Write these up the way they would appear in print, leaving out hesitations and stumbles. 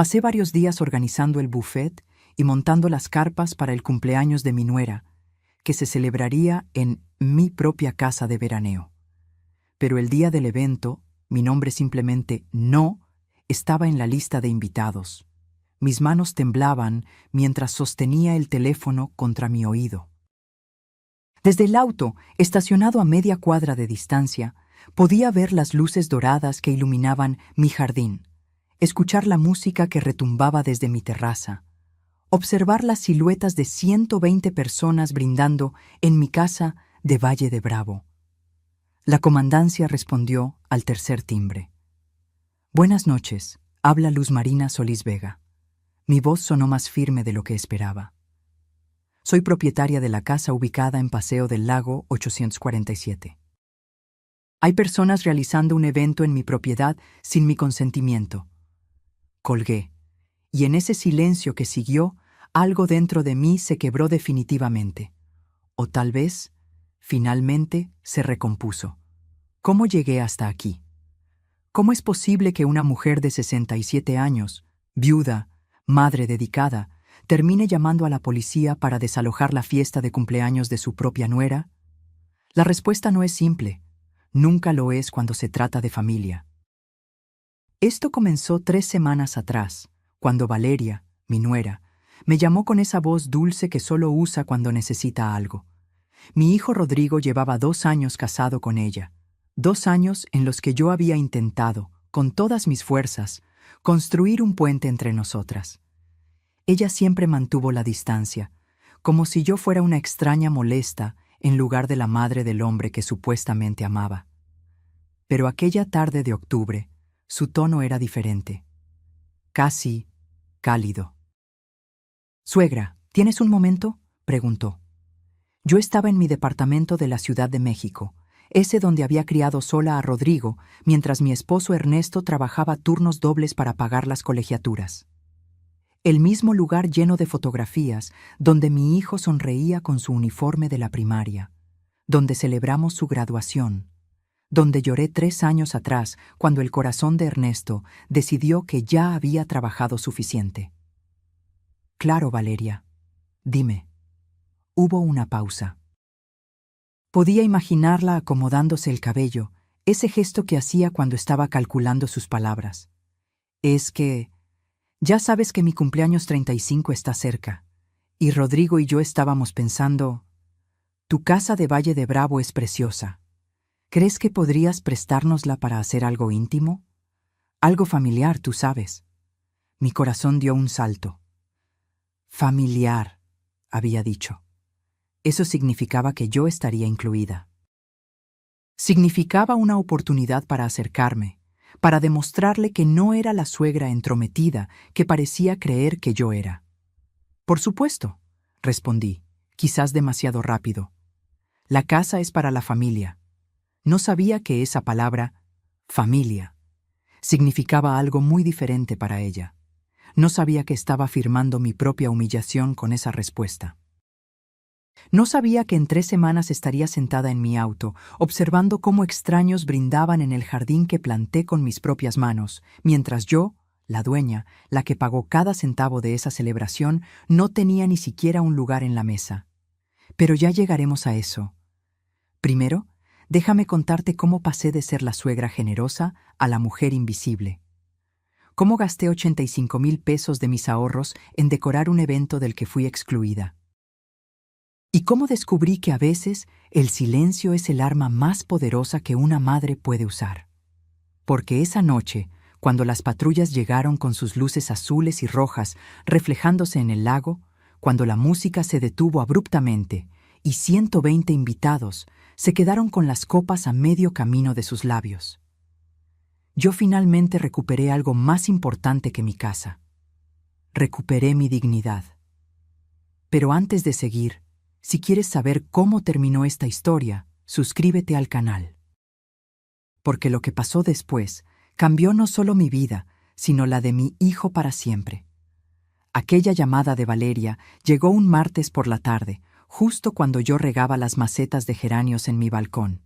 Pasé varios días organizando el buffet y montando las carpas para el cumpleaños de mi nuera, que se celebraría en mi propia casa de veraneo. Pero el día del evento, mi nombre simplemente no estaba en la lista de invitados. Mis manos temblaban mientras sostenía el teléfono contra mi oído. Desde el auto, estacionado a media cuadra de distancia, podía ver las luces doradas que iluminaban mi jardín, escuchar la música que retumbaba desde mi terraza, observar las siluetas de 120 personas brindando en mi casa de Valle de Bravo. La comandancia respondió al tercer timbre. «Buenas noches», habla Luz Marina Solís Vega. Mi voz sonó más firme de lo que esperaba. Soy propietaria de la casa ubicada en Paseo del Lago 847. Hay personas realizando un evento en mi propiedad sin mi consentimiento. Colgué, y en ese silencio que siguió, algo dentro de mí se quebró definitivamente. O tal vez, finalmente, se recompuso. ¿Cómo llegué hasta aquí? ¿Cómo es posible que una mujer de 67 años, viuda, madre dedicada, termine llamando a la policía para desalojar la fiesta de cumpleaños de su propia nuera? La respuesta no es simple. Nunca lo es cuando se trata de familia. Esto comenzó 3 semanas atrás, cuando Valeria, mi nuera, me llamó con esa voz dulce que solo usa cuando necesita algo. Mi hijo Rodrigo llevaba 2 años casado con ella, 2 años en los que yo había intentado, con todas mis fuerzas, construir un puente entre nosotras. Ella siempre mantuvo la distancia, como si yo fuera una extraña molesta en lugar de la madre del hombre que supuestamente amaba. Pero aquella tarde de octubre, su tono era diferente, casi cálido. «Suegra, ¿tienes un momento?», preguntó. Yo estaba en mi departamento de la Ciudad de México, ese donde había criado sola a Rodrigo, mientras mi esposo Ernesto trabajaba turnos dobles para pagar las colegiaturas. El mismo lugar lleno de fotografías, donde mi hijo sonreía con su uniforme de la primaria, donde celebramos su graduación, donde lloré 3 años atrás cuando el corazón de Ernesto decidió que ya había trabajado suficiente. «Claro, Valeria. Dime». Hubo una pausa. Podía imaginarla acomodándose el cabello, ese gesto que hacía cuando estaba calculando sus palabras. «Es que ya sabes que mi cumpleaños 35 está cerca, y Rodrigo y yo estábamos pensando, tu casa de Valle de Bravo es preciosa. ¿Crees que podrías prestárnosla para hacer algo íntimo? Algo familiar, tú sabes». Mi corazón dio un salto. «Familiar», había dicho. Eso significaba que yo estaría incluida. Significaba una oportunidad para acercarme, para demostrarle que no era la suegra entrometida que parecía creer que yo era. «Por supuesto», respondí, quizás demasiado rápido. «La casa es para la familia». No sabía que esa palabra, familia, significaba algo muy diferente para ella. No sabía que estaba firmando mi propia humillación con esa respuesta. No sabía que en 3 semanas estaría sentada en mi auto, observando cómo extraños brindaban en el jardín que planté con mis propias manos, mientras yo, la dueña, la que pagó cada centavo de esa celebración, no tenía ni siquiera un lugar en la mesa. Pero ya llegaremos a eso. Primero, déjame contarte cómo pasé de ser la suegra generosa a la mujer invisible. Cómo gasté 85,000 pesos de mis ahorros en decorar un evento del que fui excluida. Y cómo descubrí que a veces el silencio es el arma más poderosa que una madre puede usar. Porque esa noche, cuando las patrullas llegaron con sus luces azules y rojas reflejándose en el lago, cuando la música se detuvo abruptamente y 120 invitados se quedaron con las copas a medio camino de sus labios, yo finalmente recuperé algo más importante que mi casa. Recuperé mi dignidad. Pero antes de seguir, si quieres saber cómo terminó esta historia, suscríbete al canal. Porque lo que pasó después cambió no solo mi vida, sino la de mi hijo para siempre. Aquella llamada de Valeria llegó un martes por la tarde, justo cuando yo regaba las macetas de geranios en mi balcón.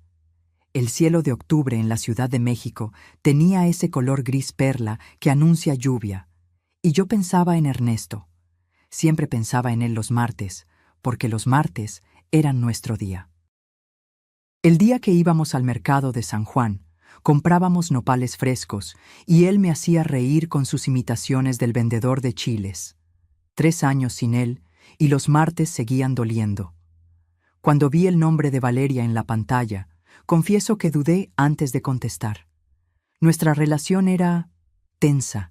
El cielo de octubre en la Ciudad de México tenía ese color gris perla que anuncia lluvia, Y yo pensaba en Ernesto. Siempre pensaba en él los martes, porque los martes eran nuestro día. El día que íbamos al mercado de San Juan, comprábamos nopales frescos y él me hacía reír con sus imitaciones del vendedor de chiles. 3 años sin él y los martes seguían doliendo. Cuando vi el nombre de Valeria en la pantalla, confieso que dudé antes de contestar. Nuestra relación era tensa.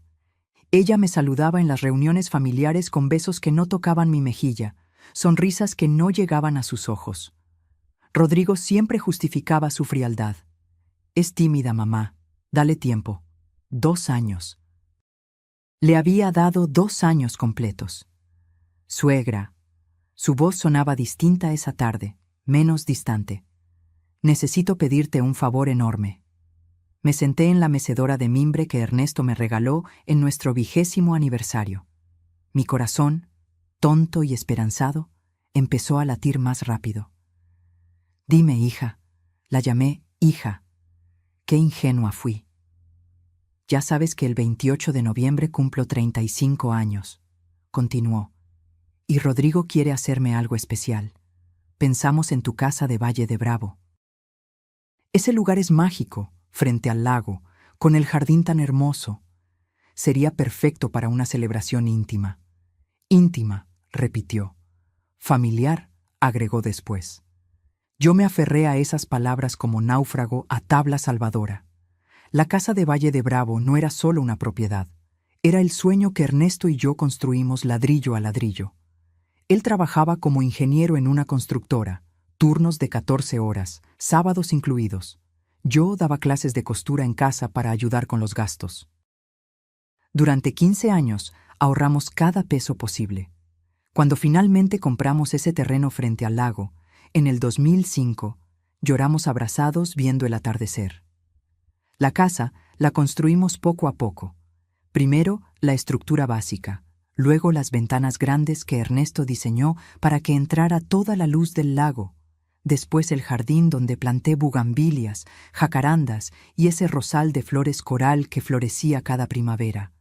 Ella me saludaba en las reuniones familiares con besos que no tocaban mi mejilla, sonrisas que no llegaban a sus ojos. Rodrigo siempre justificaba su frialdad. Es tímida, mamá. Dale tiempo. 2 años. Le había dado 2 años completos. Suegra. Su voz sonaba distinta esa tarde, menos distante. Necesito pedirte un favor enorme. Me senté en la mecedora de mimbre que Ernesto me regaló en nuestro 20º aniversario. Mi corazón, tonto y esperanzado, empezó a latir más rápido. Dime, hija. La llamé hija. Qué ingenua fui. Ya sabes que el 28 de noviembre cumplo 35 años, continuó. Y Rodrigo quiere hacerme algo especial. Pensamos en tu casa de Valle de Bravo. Ese lugar es mágico, frente al lago, con el jardín tan hermoso. Sería perfecto para una celebración íntima. Íntima, repitió. Familiar, agregó después. Yo me aferré a esas palabras como náufrago a tabla salvadora. La casa de Valle de Bravo no era solo una propiedad, era el sueño que Ernesto y yo construimos ladrillo a ladrillo. Él trabajaba como ingeniero en una constructora, turnos de 14 horas, sábados incluidos. Yo daba clases de costura en casa para ayudar con los gastos. Durante 15 años ahorramos cada peso posible. Cuando finalmente compramos ese terreno frente al lago, en el 2005, lloramos abrazados viendo el atardecer. La casa la construimos poco a poco. Primero la estructura básica, luego las ventanas grandes que Ernesto diseñó para que entrara toda la luz del lago, después el jardín donde planté bugambilias, jacarandas y ese rosal de flores coral que florecía cada primavera.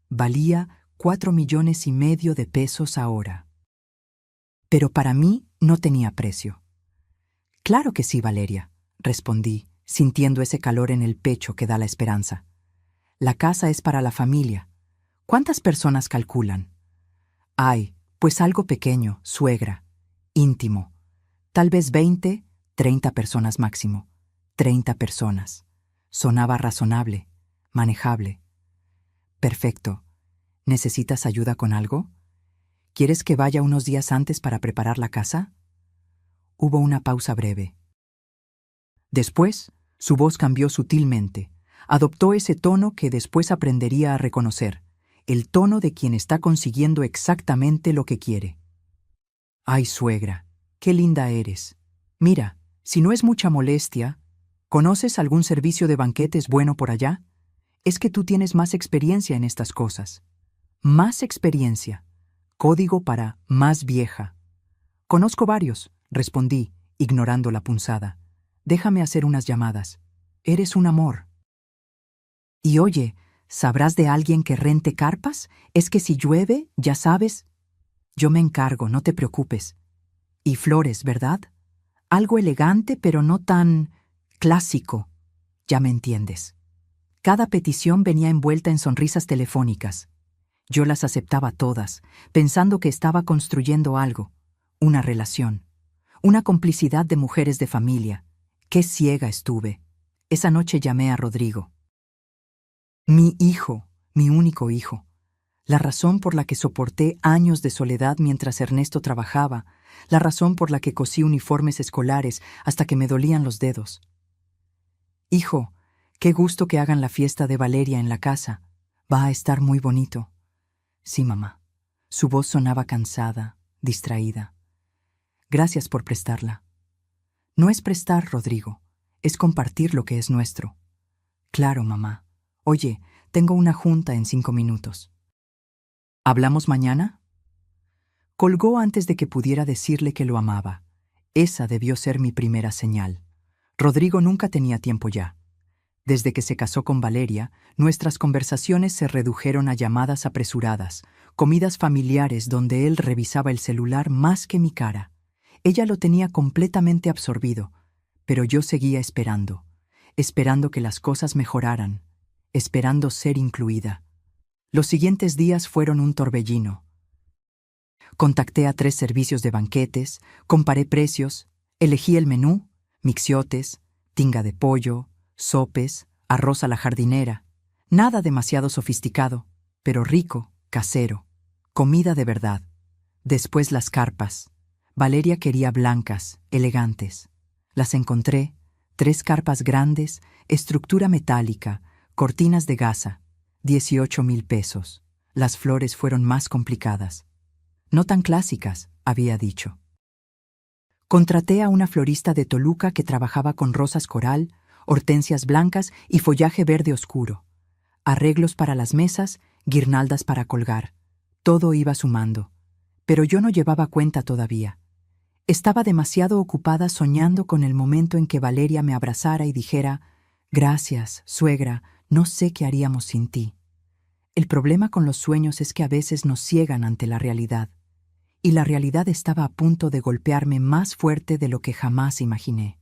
Valía 4,5 millones de pesos ahora. Pero para mí no tenía precio. Claro que sí, Valeria, respondí, sintiendo ese calor en el pecho que da la esperanza. La casa es para la familia. ¿Cuántas personas calculan? Ay, pues algo pequeño, suegra, íntimo. Tal vez 20, 30 personas máximo. 30 personas. Sonaba razonable, manejable. Perfecto. ¿Necesitas ayuda con algo? ¿Quieres que vaya unos días antes para preparar la casa? Hubo una pausa breve. Después, su voz cambió sutilmente. Adoptó ese tono que después aprendería a reconocer, el tono de quien está consiguiendo exactamente lo que quiere. Ay, suegra, qué linda eres. Mira, si no es mucha molestia, ¿conoces algún servicio de banquetes bueno por allá? Es que tú tienes más experiencia en estas cosas. Más experiencia. Código para más vieja. Conozco varios, respondí, ignorando la punzada. Déjame hacer unas llamadas. Eres un amor. Y oye, ¿sabrás de alguien que rente carpas? Es que si llueve, ya sabes. Yo me encargo, no te preocupes. Y flores, ¿verdad? Algo elegante, pero no tan clásico. Ya me entiendes. Cada petición venía envuelta en sonrisas telefónicas. Yo las aceptaba todas, pensando que estaba construyendo algo, una relación, una complicidad de mujeres de familia. Qué ciega estuve. Esa noche llamé a Rodrigo. Mi hijo, mi único hijo. La razón por la que soporté años de soledad mientras Ernesto trabajaba, la razón por la que cosí uniformes escolares hasta que me dolían los dedos. Hijo, qué gusto que hagan la fiesta de Valeria en la casa. Va a estar muy bonito. Sí, mamá. Su voz sonaba cansada, distraída. Gracias por prestarla. No es prestar, Rodrigo, es compartir lo que es nuestro. Claro, mamá. Oye, tengo una junta en 5 minutos. ¿Hablamos mañana? Colgó antes de que pudiera decirle que lo amaba. Esa debió ser mi primera señal. Rodrigo nunca tenía tiempo ya. Desde que se casó con Valeria, nuestras conversaciones se redujeron a llamadas apresuradas, comidas familiares donde él revisaba el celular más que mi cara. Ella lo tenía completamente absorbido, pero yo seguía esperando que las cosas mejoraran, esperando ser incluida. Los siguientes días fueron un torbellino. Contacté a 3 servicios de banquetes, comparé precios, elegí el menú, mixiotes, tinga de pollo, sopes, arroz a la jardinera. Nada demasiado sofisticado, pero rico, casero. Comida de verdad. Después las carpas. Valeria quería blancas, elegantes. Las encontré, 3 carpas grandes, estructura metálica, cortinas de gasa, 18,000 pesos. Las flores fueron más complicadas. No tan clásicas, había dicho. Contraté a una florista de Toluca que trabajaba con rosas coral, hortensias blancas y follaje verde oscuro. Arreglos para las mesas, guirnaldas para colgar. Todo iba sumando. Pero yo no llevaba cuenta todavía. Estaba demasiado ocupada soñando con el momento en que Valeria me abrazara y dijera: «Gracias, suegra, no sé qué haríamos sin ti». El problema con los sueños es que a veces nos ciegan ante la realidad. Y la realidad estaba a punto de golpearme más fuerte de lo que jamás imaginé.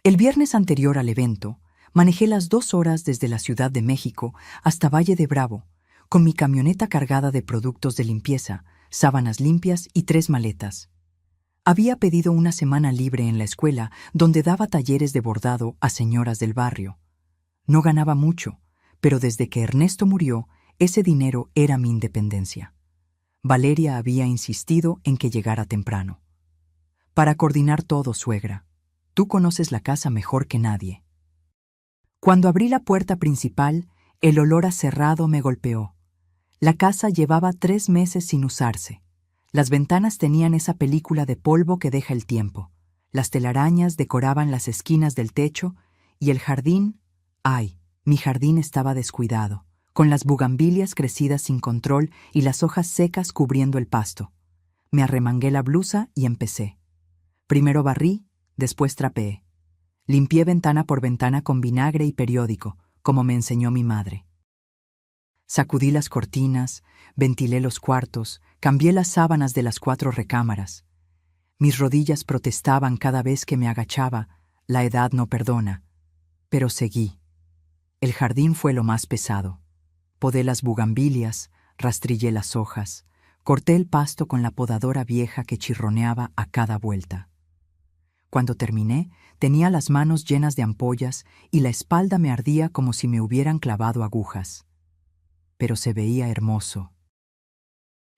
El viernes anterior al evento, manejé las 2 horas desde la Ciudad de México hasta Valle de Bravo, con mi camioneta cargada de productos de limpieza, sábanas limpias y 3 maletas. Había pedido una semana libre en la escuela donde daba talleres de bordado a señoras del barrio. No ganaba mucho, pero desde que Ernesto murió, ese dinero era mi independencia. Valeria había insistido en que llegara temprano. Para coordinar todo, suegra. Tú conoces la casa mejor que nadie. Cuando abrí la puerta principal, el olor a cerrado me golpeó. La casa llevaba 3 meses sin usarse. Las ventanas tenían esa película de polvo que deja el tiempo. Las telarañas decoraban las esquinas del techo y el jardín, ¡ay! Mi jardín estaba descuidado, con las bugambilias crecidas sin control y las hojas secas cubriendo el pasto. Me arremangué la blusa y empecé. Primero barrí, después trapeé. Limpié ventana por ventana con vinagre y periódico, como me enseñó mi madre. Sacudí las cortinas, ventilé los cuartos, cambié las sábanas de las 4 recámaras. Mis rodillas protestaban cada vez que me agachaba, la edad no perdona. Pero seguí. El jardín fue lo más pesado. Podé las bugambilias, rastrillé las hojas, corté el pasto con la podadora vieja que chirroneaba a cada vuelta. Cuando terminé, tenía las manos llenas de ampollas y la espalda me ardía como si me hubieran clavado agujas. Pero se veía hermoso.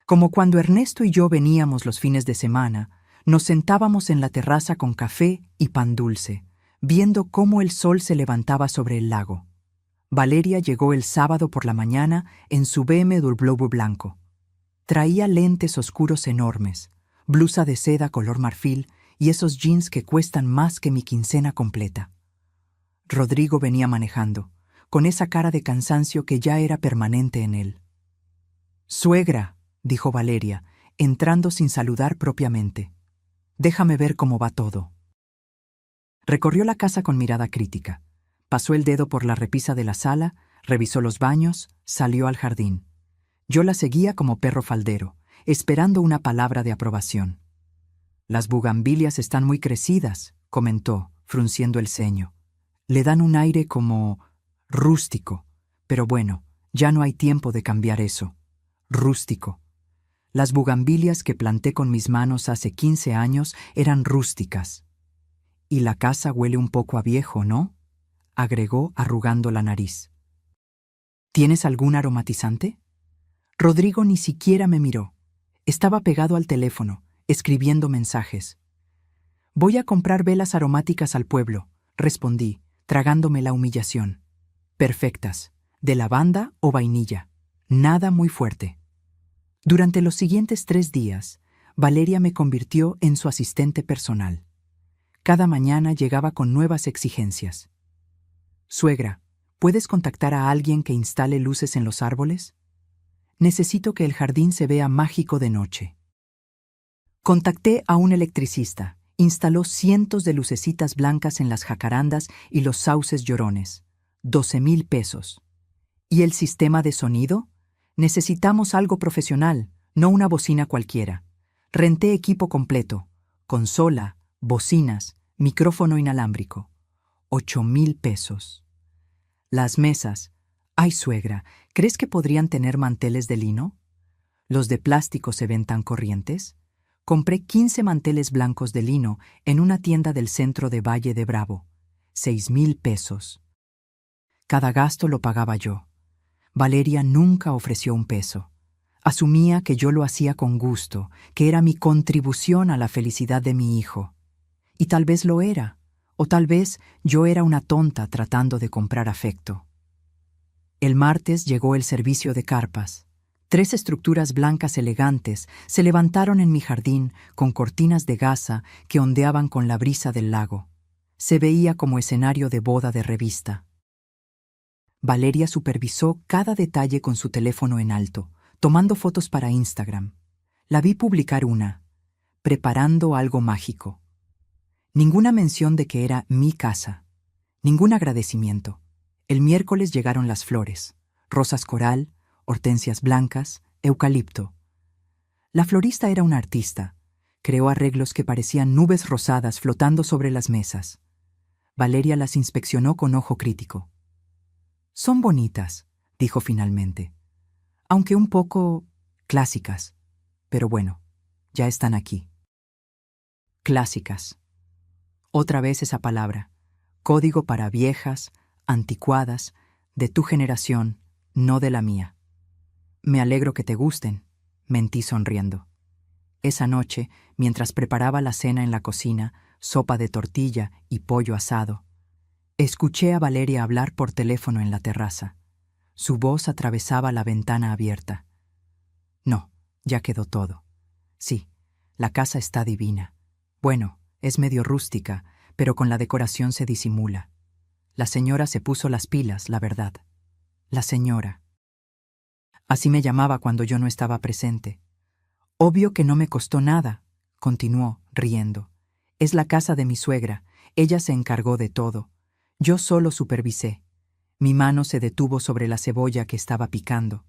Como cuando Ernesto y yo veníamos los fines de semana, nos sentábamos en la terraza con café y pan dulce, viendo cómo el sol se levantaba sobre el lago. Valeria llegó el sábado por la mañana en su BMW blanco. Traía lentes oscuros enormes, blusa de seda color marfil y esos jeans que cuestan más que mi quincena completa. Rodrigo venía manejando, con esa cara de cansancio que ya era permanente en él. «Suegra», dijo Valeria, entrando sin saludar propiamente. «Déjame ver cómo va todo». Recorrió la casa con mirada crítica. Pasó el dedo por la repisa de la sala, revisó los baños, salió al jardín. Yo la seguía como perro faldero, esperando una palabra de aprobación. «Las bugambilias están muy crecidas», comentó, frunciendo el ceño. «Le dan un aire como rústico, pero bueno, ya no hay tiempo de cambiar eso. Rústico. Las bugambilias que planté con mis manos hace 15 años eran rústicas. Y la casa huele un poco a viejo, ¿no?», agregó arrugando la nariz. «¿Tienes algún aromatizante?». Rodrigo ni siquiera me miró. Estaba pegado al teléfono, escribiendo mensajes. «Voy a comprar velas aromáticas al pueblo», respondí, tragándome la humillación. «Perfectas, de lavanda o vainilla. Nada muy fuerte». Durante los siguientes 3 días, Valeria me convirtió en su asistente personal. Cada mañana llegaba con nuevas exigencias. «Suegra, ¿puedes contactar a alguien que instale luces en los árboles? Necesito que el jardín se vea mágico de noche». Contacté a un electricista Instaló cientos de lucecitas blancas en las jacarandas y los sauces llorones. 12,000 pesos. ¿Y el sistema de sonido? Necesitamos algo profesional, no una bocina cualquiera. Renté equipo completo, consola, bocinas, micrófono inalámbrico. 8,000 pesos. Las mesas. Ay, suegra, ¿crees que podrían tener manteles de lino? ¿Los de plástico se ven tan corrientes? Compré 15 manteles blancos de lino en una tienda del centro de Valle de Bravo. 6,000 pesos. Cada gasto lo pagaba yo. Valeria nunca ofreció un peso. Asumía que yo lo hacía con gusto, que era mi contribución a la felicidad de mi hijo. Y tal vez lo era, o tal vez yo era una tonta tratando de comprar afecto. El martes llegó el servicio de carpas. 3 estructuras blancas elegantes se levantaron en mi jardín con cortinas de gasa que ondeaban con la brisa del lago. Se veía como escenario de boda de revista. Valeria supervisó cada detalle con su teléfono en alto, tomando fotos para Instagram. La vi publicar una, preparando algo mágico. Ninguna mención de que era mi casa. Ningún agradecimiento. El miércoles llegaron las flores, rosas coral, hortensias blancas, eucalipto. La florista era una artista. Creó arreglos que parecían nubes rosadas flotando sobre las mesas. Valeria las inspeccionó con ojo crítico. Son bonitas, dijo finalmente, aunque un poco clásicas. Pero bueno, ya están aquí. Clásicas. Otra vez esa palabra. Código para viejas, anticuadas, de tu generación, no de la mía. Me alegro que te gusten, mentí sonriendo. Esa noche, mientras preparaba la cena en la cocina, sopa de tortilla y pollo asado, escuché a Valeria hablar por teléfono en la terraza. Su voz atravesaba la ventana abierta. No, ya quedó todo. Sí, la casa está divina. Bueno, es medio rústica, pero con la decoración se disimula. La señora se puso las pilas, la verdad. La señora. Así me llamaba cuando yo no estaba presente. Obvio que no me costó nada, continuó, riendo. Es la casa de mi suegra. Ella se encargó de todo. Yo solo supervisé. Mi mano se detuvo sobre la cebolla que estaba picando.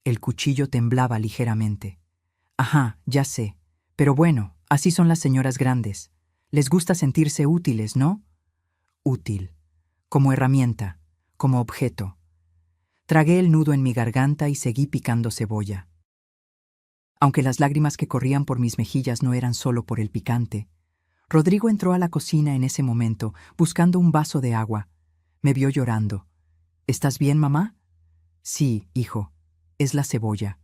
El cuchillo temblaba ligeramente. Ajá, ya sé. Pero bueno, así son las señoras grandes. Les gusta sentirse útiles, ¿no? Útil. Como herramienta, como objeto. Tragué el nudo en mi garganta y seguí picando cebolla. Aunque las lágrimas que corrían por mis mejillas no eran solo por el picante, Rodrigo entró a la cocina en ese momento, buscando un vaso de agua. Me vio llorando. ¿Estás bien, mamá? Sí, hijo. Es la cebolla.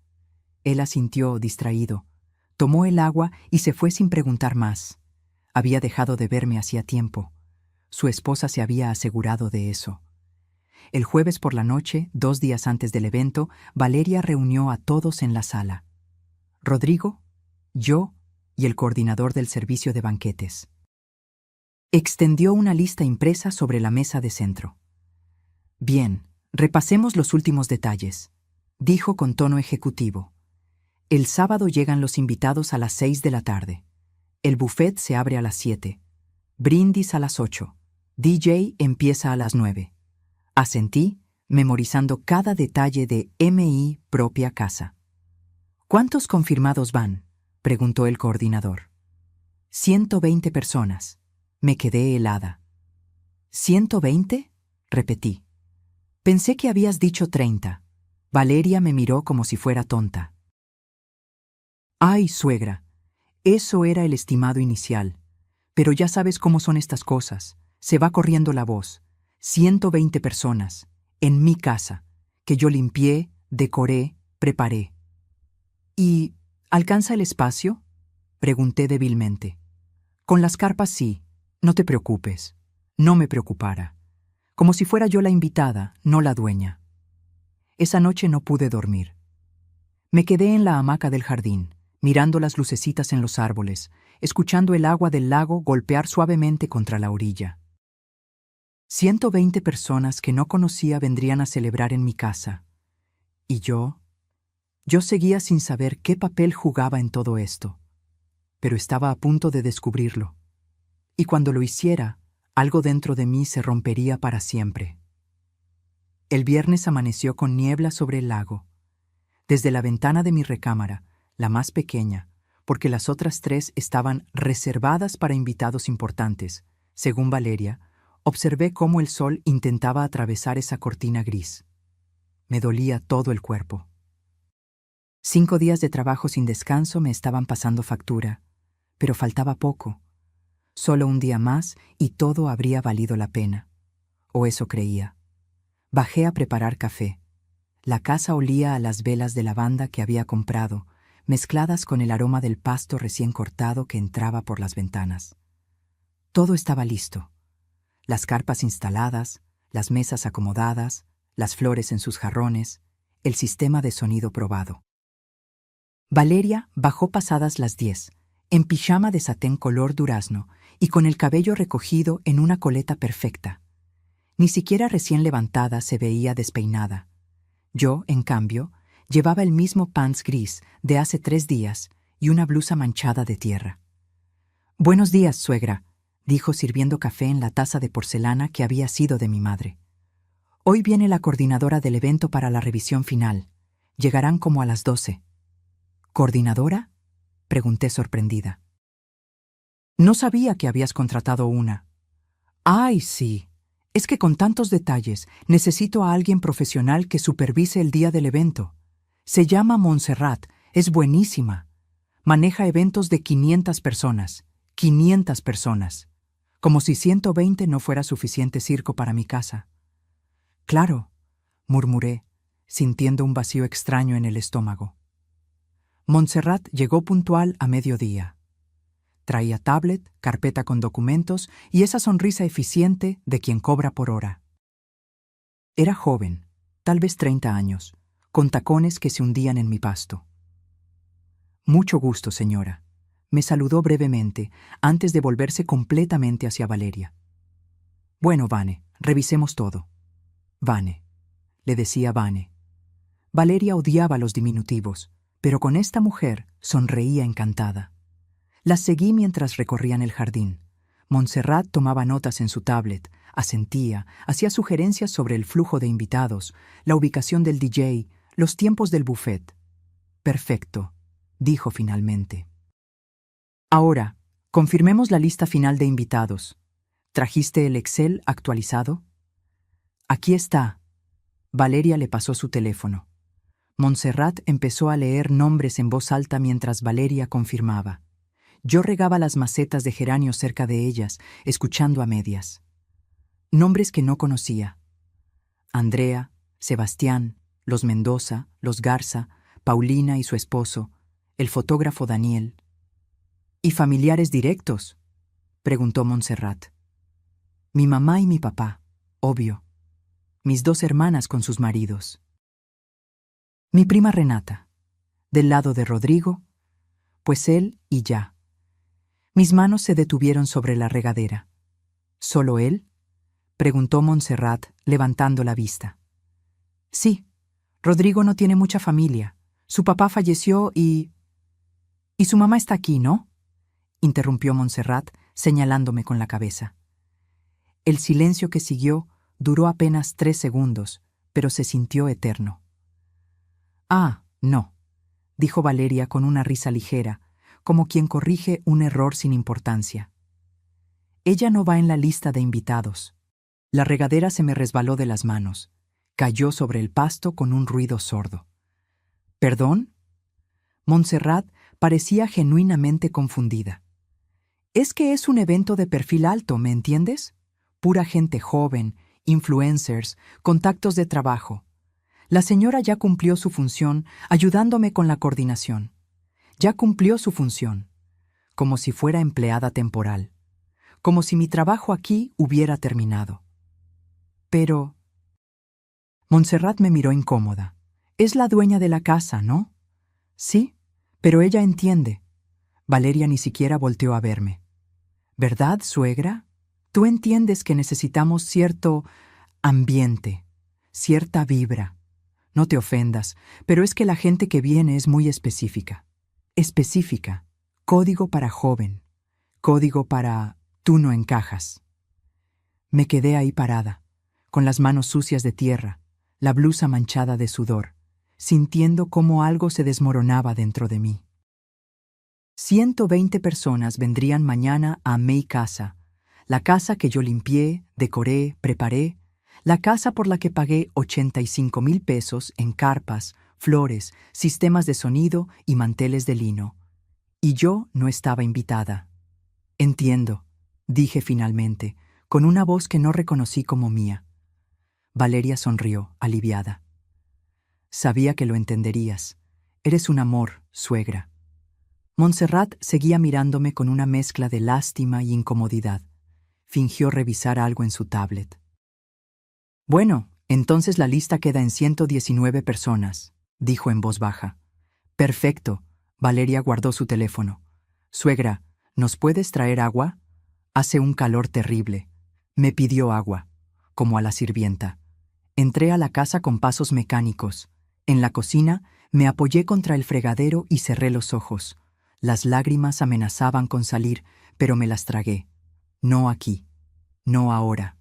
Él asintió, distraído. Tomó el agua y se fue sin preguntar más. Había dejado de verme hacía tiempo. Su esposa se había asegurado de eso. El jueves por la noche, 2 días antes del evento, Valeria reunió a todos en la sala. Rodrigo, yo y el coordinador del servicio de banquetes. Extendió una lista impresa sobre la mesa de centro. Bien, repasemos los últimos detalles, dijo con tono ejecutivo. El sábado llegan los invitados a las 6 de la tarde. El buffet se abre a las 7. Brindis a las 8. DJ empieza a las 9. Asentí, memorizando cada detalle de MI propia casa. ¿Cuántos confirmados van?, preguntó el coordinador. 120 personas. Me quedé helada. ¿120? Repetí. Pensé que habías dicho 30. Valeria me miró como si fuera tonta. Ay, suegra, eso era el estimado inicial. Pero ya sabes cómo son estas cosas. Se va corriendo la voz. 120 personas, en mi casa, que yo limpié, decoré, preparé. ¿Y alcanza el espacio?, pregunté débilmente. Con las carpas sí, no te preocupes. No me preocupara. Como si fuera yo la invitada, no la dueña. Esa noche no pude dormir. Me quedé en la hamaca del jardín, mirando las lucecitas en los árboles, escuchando el agua del lago golpear suavemente contra la orilla. 120 personas que no conocía vendrían a celebrar en mi casa. ¿Y yo? Yo seguía sin saber qué papel jugaba en todo esto. Pero estaba a punto de descubrirlo. Y cuando lo hiciera, algo dentro de mí se rompería para siempre. El viernes amaneció con niebla sobre el lago. Desde la ventana de mi recámara, la más pequeña, porque las otras 3 estaban reservadas para invitados importantes, según Valeria, observé cómo el sol intentaba atravesar esa cortina gris. Me dolía todo el cuerpo. 5 días de trabajo sin descanso me estaban pasando factura, pero faltaba poco. Solo un día más y todo habría valido la pena. O eso creía. Bajé a preparar café. La casa olía a las velas de lavanda que había comprado, mezcladas con el aroma del pasto recién cortado que entraba por las ventanas. Todo estaba listo. Las carpas instaladas, las mesas acomodadas, las flores en sus jarrones, el sistema de sonido probado. Valeria bajó pasadas las 10, en pijama de satén color durazno y con el cabello recogido en una coleta perfecta. Ni siquiera recién levantada se veía despeinada. Yo, en cambio, llevaba el mismo pants gris de hace 3 días y una blusa manchada de tierra. «Buenos días, suegra», dijo sirviendo café en la taza de porcelana que había sido de mi madre. «Hoy viene la coordinadora del evento para la revisión final. Llegarán como a las 12». «¿Coordinadora?», pregunté sorprendida. «No sabía que habías contratado una». «Ay, sí. Es que con tantos detalles necesito a alguien profesional que supervise el día del evento. Se llama Montserrat, es buenísima. Maneja eventos de 500 personas. 500 personas. Como si 120 no fuera suficiente circo para mi casa». «Claro», murmuré, sintiendo un vacío extraño en el estómago. Montserrat llegó puntual a mediodía. Traía tablet, carpeta con documentos y esa sonrisa eficiente de quien cobra por hora. Era joven, tal vez 30 años, con tacones que se hundían en mi pasto. «Mucho gusto, señora», me saludó brevemente antes de volverse completamente hacia Valeria. «Bueno, Vane, revisemos todo». «Vane», le decía Vane. Valeria odiaba los diminutivos, pero con esta mujer sonreía encantada. Las seguí mientras recorrían el jardín. Montserrat tomaba notas en su tablet, asentía, hacía sugerencias sobre el flujo de invitados, la ubicación del DJ, los tiempos del buffet. «Perfecto», dijo finalmente. «Ahora, confirmemos la lista final de invitados. ¿Trajiste el Excel actualizado?» «Aquí está». Valeria le pasó su teléfono. Montserrat empezó a leer nombres en voz alta mientras Valeria confirmaba. Yo regaba las macetas de geranio cerca de ellas, escuchando a medias. Nombres que no conocía. Andrea, Sebastián, los Mendoza, los Garza, Paulina y su esposo, el fotógrafo Daniel. «¿Y familiares directos?», preguntó Montserrat. «Mi mamá y mi papá, obvio. Mis 2 hermanas con sus maridos. Mi prima Renata. Del lado de Rodrigo, pues él y ya». Mis manos se detuvieron sobre la regadera. «¿Solo él?», preguntó Montserrat, levantando la vista. «Sí, Rodrigo no tiene mucha familia. Su papá falleció y su mamá está aquí, ¿no?», interrumpió Montserrat, señalándome con la cabeza. El silencio que siguió duró apenas 3 segundos, pero se sintió eterno. «Ah, no», dijo Valeria con una risa ligera, como quien corrige un error sin importancia. «Ella no va en la lista de invitados». La regadera se me resbaló de las manos. Cayó sobre el pasto con un ruido sordo. «¿Perdón?». Montserrat parecía genuinamente confundida. «Es que es un evento de perfil alto, ¿me entiendes? Pura gente joven, influencers, contactos de trabajo. La señora ya cumplió su función ayudándome con la coordinación. Ya cumplió su función, como si fuera empleada temporal, como si mi trabajo aquí hubiera terminado. Pero...». Montserrat me miró incómoda. «Es la dueña de la casa, ¿no?». «Sí, pero ella entiende». Valeria ni siquiera volteó a verme. «¿Verdad, suegra? Tú entiendes que necesitamos cierto ambiente, cierta vibra. No te ofendas, pero es que la gente que viene es muy específica. Específica, código para joven, código para Tú no encajas. Me quedé ahí parada, con las manos sucias de tierra, la blusa manchada de sudor, sintiendo cómo algo se desmoronaba dentro de mí. 120 personas vendrían mañana a mi casa, la casa que yo limpié, decoré, preparé, la casa por la que pagué 85,000 pesos en carpas, flores, sistemas de sonido y manteles de lino. Y yo no estaba invitada. Entiendo, dije finalmente, con una voz que no reconocí como mía. Valeria sonrió, aliviada. Sabía que lo entenderías. Eres un amor, suegra. Montserrat seguía mirándome con una mezcla de lástima y incomodidad. Fingió revisar algo en su tablet. Bueno, entonces la lista queda en 119 personas, dijo en voz baja. Perfecto. Valeria guardó su teléfono. Suegra, ¿nos puedes traer agua? Hace un calor terrible. Me pidió agua, como a la sirvienta. Entré a la casa con pasos mecánicos. En la cocina me apoyé contra el fregadero y cerré los ojos. Las lágrimas amenazaban con salir, pero me las tragué. No aquí. No ahora.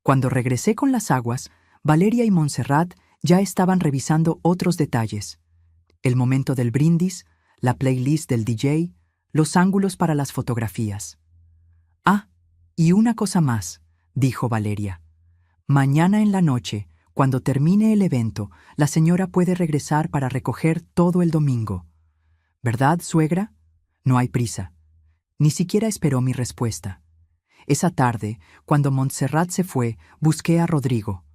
Cuando regresé con las aguas, Valeria y Montserrat ya estaban revisando otros detalles. El momento del brindis, la playlist del DJ, los ángulos para las fotografías. Ah, y una cosa más, dijo Valeria. Mañana en la noche, cuando termine el evento, la señora puede regresar para recoger todo el domingo. ¿Verdad, suegra? No hay prisa. Ni siquiera esperó mi respuesta. Esa tarde, cuando Montserrat se fue, busqué a Rodrigo.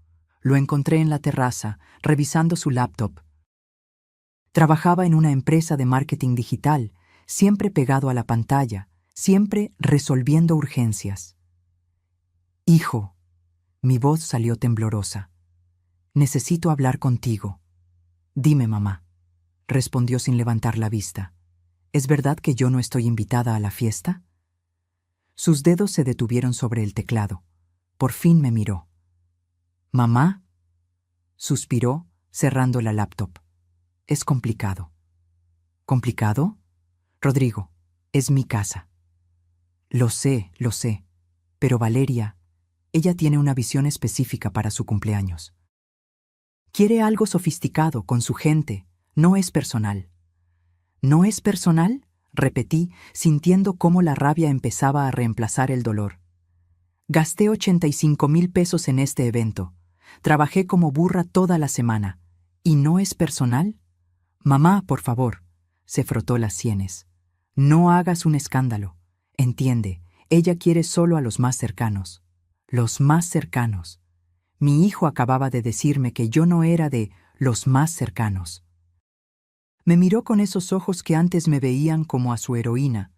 Lo encontré en la terraza, revisando su laptop. Trabajaba en una empresa de marketing digital, siempre pegado a la pantalla, siempre resolviendo urgencias. Hijo, mi voz salió temblorosa. Necesito hablar contigo. Dime, mamá, respondió sin levantar la vista. ¿Es verdad que yo no estoy invitada a la fiesta? Sus dedos se detuvieron sobre el teclado. Por fin me miró. ¿Mamá? Suspiró, cerrando la laptop. Es complicado. ¿Complicado? Rodrigo, es mi casa. Lo sé, pero Valeria, ella tiene una visión específica para su cumpleaños. Quiere algo sofisticado con su gente, no es personal. ¿No es personal?, repetí, sintiendo cómo la rabia empezaba a reemplazar el dolor. Gasté 85,000 pesos en este evento. Trabajé como burra toda la semana. ¿Y no es personal? Mamá, por favor, se frotó las sienes. No hagas un escándalo. Entiende, ella quiere solo a los más cercanos. Los más cercanos. Mi hijo acababa de decirme que yo no era de los más cercanos. Me miró con esos ojos que antes me veían como a su heroína,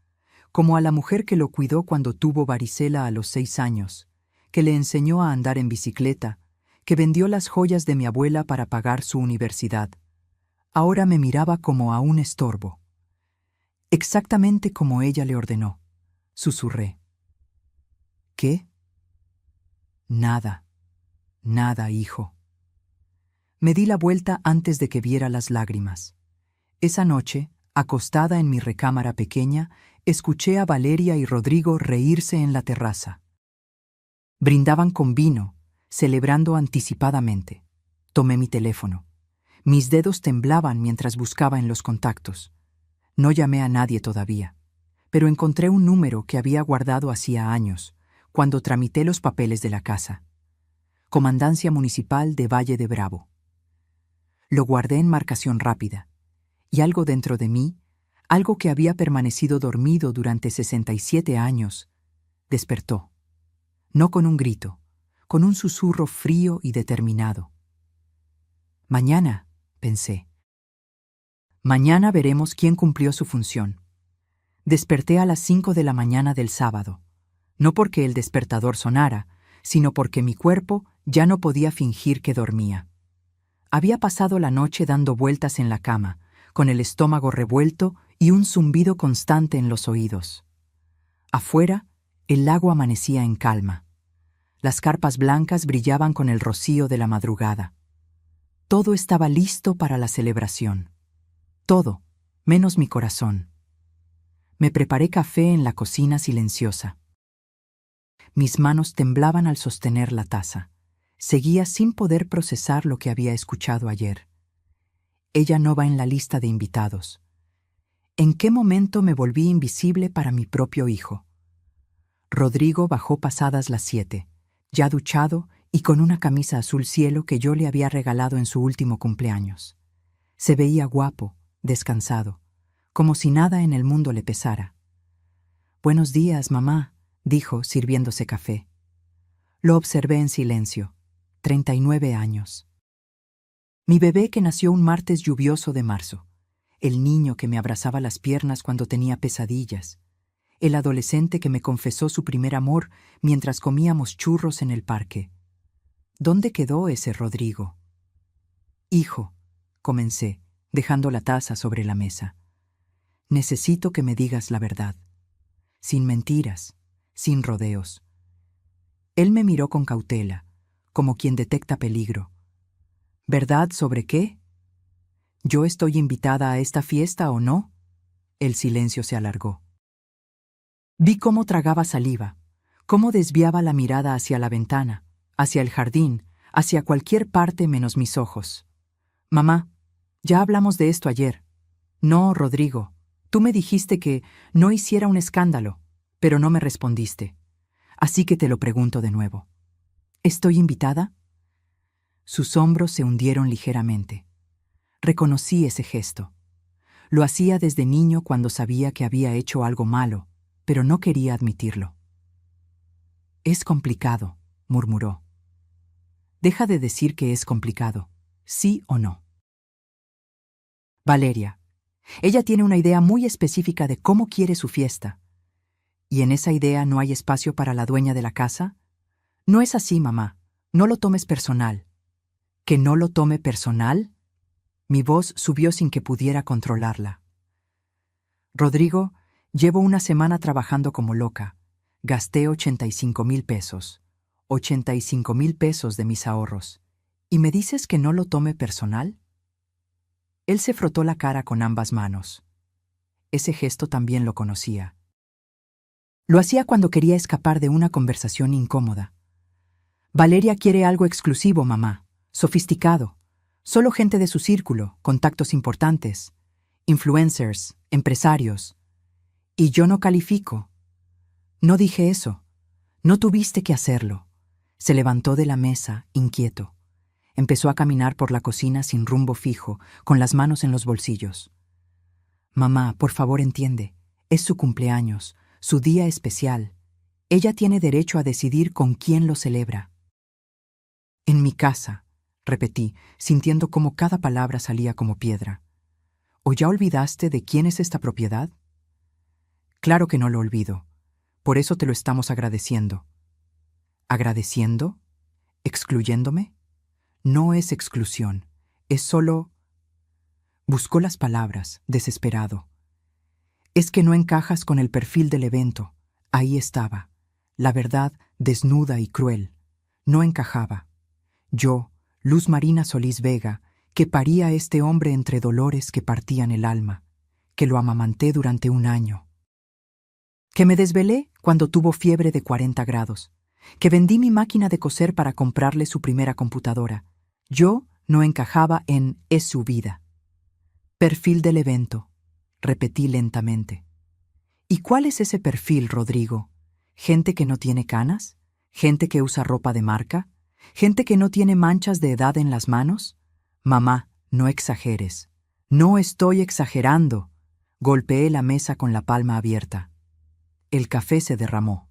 como a la mujer que lo cuidó cuando tuvo varicela a los 6 años, que le enseñó a andar en bicicleta, que vendió las joyas de mi abuela para pagar su universidad. Ahora me miraba como a un estorbo. Exactamente como ella le ordenó. Susurré. ¿Qué? Nada, nada, hijo. Me di la vuelta antes de que viera las lágrimas. Esa noche, acostada en mi recámara pequeña, escuché a Valeria y Rodrigo reírse en la terraza. Brindaban con vino, celebrando anticipadamente. Tomé mi teléfono. Mis dedos temblaban mientras buscaba en los contactos. No llamé a nadie todavía, pero encontré un número que había guardado hacía años, cuando tramité los papeles de la casa. Comandancia Municipal de Valle de Bravo. Lo guardé en marcación rápida. Y algo dentro de mí, algo que había permanecido dormido durante 67 años, despertó. No con un grito, con un susurro frío y determinado. Mañana, pensé. Mañana veremos quién cumplió su función. Desperté a las 5 de la mañana del sábado, no porque el despertador sonara, sino porque mi cuerpo ya no podía fingir que dormía. Había pasado la noche dando vueltas en la cama, con el estómago revuelto y un zumbido constante en los oídos. Afuera, el lago amanecía en calma. Las carpas blancas brillaban con el rocío de la madrugada. Todo estaba listo para la celebración. Todo, menos mi corazón. Me preparé café en la cocina silenciosa. Mis manos temblaban al sostener la taza. Seguía sin poder procesar lo que había escuchado ayer. Ella no va en la lista de invitados. ¿En qué momento me volví invisible para mi propio hijo? Rodrigo bajó pasadas las 7, ya duchado y con una camisa azul cielo que yo le había regalado en su último cumpleaños. Se veía guapo, descansado, como si nada en el mundo le pesara. «Buenos días, mamá», dijo, sirviéndose café. Lo observé en silencio. 39 años. Mi bebé que nació un martes lluvioso de marzo. El niño que me abrazaba las piernas cuando tenía pesadillas. El adolescente que me confesó su primer amor mientras comíamos churros en el parque. ¿Dónde quedó ese Rodrigo? «Hijo», comencé, dejando la taza sobre la mesa. «Necesito que me digas la verdad. Sin mentiras, sin rodeos». Él me miró con cautela, como quien detecta peligro. «¿Verdad sobre qué? ¿Yo estoy invitada a esta fiesta o no?» El silencio se alargó. Vi cómo tragaba saliva, cómo desviaba la mirada hacia la ventana, hacia el jardín, hacia cualquier parte menos mis ojos. «Mamá, ya hablamos de esto ayer». «No, Rodrigo, tú me dijiste que no hiciera un escándalo, pero no me respondiste. Así que te lo pregunto de nuevo. ¿Estoy invitada?» Sus hombros se hundieron ligeramente. Reconocí ese gesto. Lo hacía desde niño cuando sabía que había hecho algo malo, pero no quería admitirlo. «Es complicado», murmuró. «Deja de decir que es complicado, ¿sí o no?» «Valeria, ella tiene una idea muy específica de cómo quiere su fiesta. ¿Y en esa idea no hay espacio para la dueña de la casa? No es así, mamá. No lo tomes personal». «¿Que no lo tome personal?» Mi voz subió sin que pudiera controlarla. «Rodrigo, llevo una semana trabajando como loca. Gasté 85,000 pesos. 85,000 pesos de mis ahorros. ¿Y me dices que no lo tome personal?» Él se frotó la cara con ambas manos. Ese gesto también lo conocía. Lo hacía cuando quería escapar de una conversación incómoda. «Valeria quiere algo exclusivo, mamá. Sofisticado. Solo gente de su círculo, contactos importantes. Influencers, empresarios. Y yo no califico». «No dije eso. No tuviste que hacerlo». Se levantó de la mesa, inquieto. Empezó a caminar por la cocina sin rumbo fijo, con las manos en los bolsillos. «Mamá, por favor, entiende. Es su cumpleaños, su día especial. Ella tiene derecho a decidir con quién lo celebra». «En mi casa», repetí, sintiendo cómo cada palabra salía como piedra. «¿O ya olvidaste de quién es esta propiedad?» «Claro que no lo olvido. Por eso te lo estamos agradeciendo». «¿Agradeciendo? ¿Excluyéndome?» «No es exclusión. Es solo...» Buscó las palabras, desesperado. «Es que no encajas con el perfil del evento». Ahí estaba, la verdad desnuda y cruel. No encajaba. Yo, Luz Marina Solís Vega, que paría a este hombre entre dolores que partían el alma, que lo amamanté durante 1 año. Que me desvelé cuando tuvo fiebre de 40 grados. Que vendí mi máquina de coser para comprarle su primera computadora. Yo no encajaba en «es su vida». «Perfil del evento», repetí lentamente. «¿Y cuál es ese perfil, Rodrigo? ¿Gente que no tiene canas? ¿Gente que usa ropa de marca? ¿Gente que no tiene manchas de edad en las manos?» «Mamá, no exageres». «No estoy exagerando». Golpeé la mesa con la palma abierta. El café se derramó.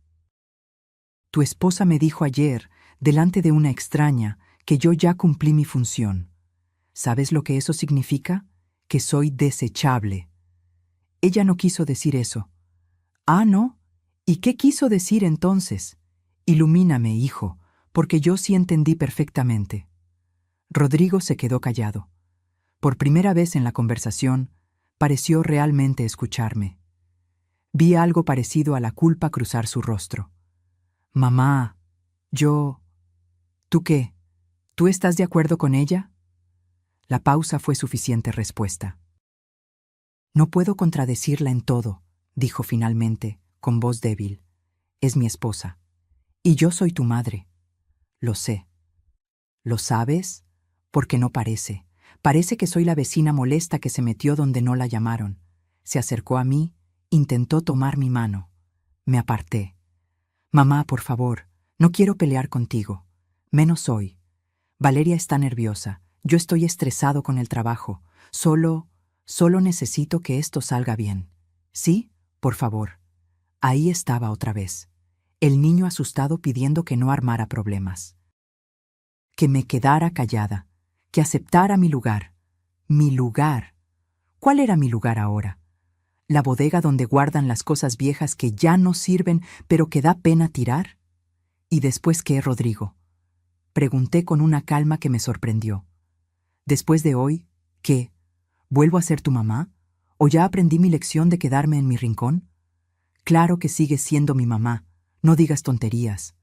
«Tu esposa me dijo ayer, delante de una extraña, que yo ya cumplí mi función. ¿Sabes lo que eso significa? Que soy desechable». Ella no quiso decir eso. «Ah, ¿no? ¿Y qué quiso decir entonces? Ilumíname, hijo, porque yo sí entendí perfectamente». Rodrigo se quedó callado. Por primera vez en la conversación, pareció realmente escucharme. Vi algo parecido a la culpa cruzar su rostro. «Mamá, yo... ¿Tú qué? ¿Tú estás de acuerdo con ella?» La pausa fue suficiente respuesta. «No puedo contradecirla en todo», dijo finalmente, con voz débil. Es mi esposa. Y yo soy tu madre. Lo sé. ¿Lo sabes? Porque no parece. Parece que soy la vecina molesta que se metió donde no la llamaron. Se acercó a mí, intentó tomar mi mano. Me aparté. Mamá, por favor, no quiero pelear contigo. Menos hoy. Valeria está nerviosa. Yo estoy estresado con el trabajo. Solo necesito que esto salga bien. ¿Sí? Por favor. Ahí estaba otra vez. El niño asustado pidiendo que no armara problemas. Que me quedara callada. Que aceptara mi lugar. Mi lugar. ¿Cuál era mi lugar ahora? ¿La bodega donde guardan las cosas viejas que ya no sirven, pero que da pena tirar? ¿Y después qué, Rodrigo? Pregunté con una calma que me sorprendió. ¿Después de hoy, qué? ¿Vuelvo a ser tu mamá? ¿O ya aprendí mi lección de quedarme en mi rincón? Claro que sigues siendo mi mamá. No digas tonterías.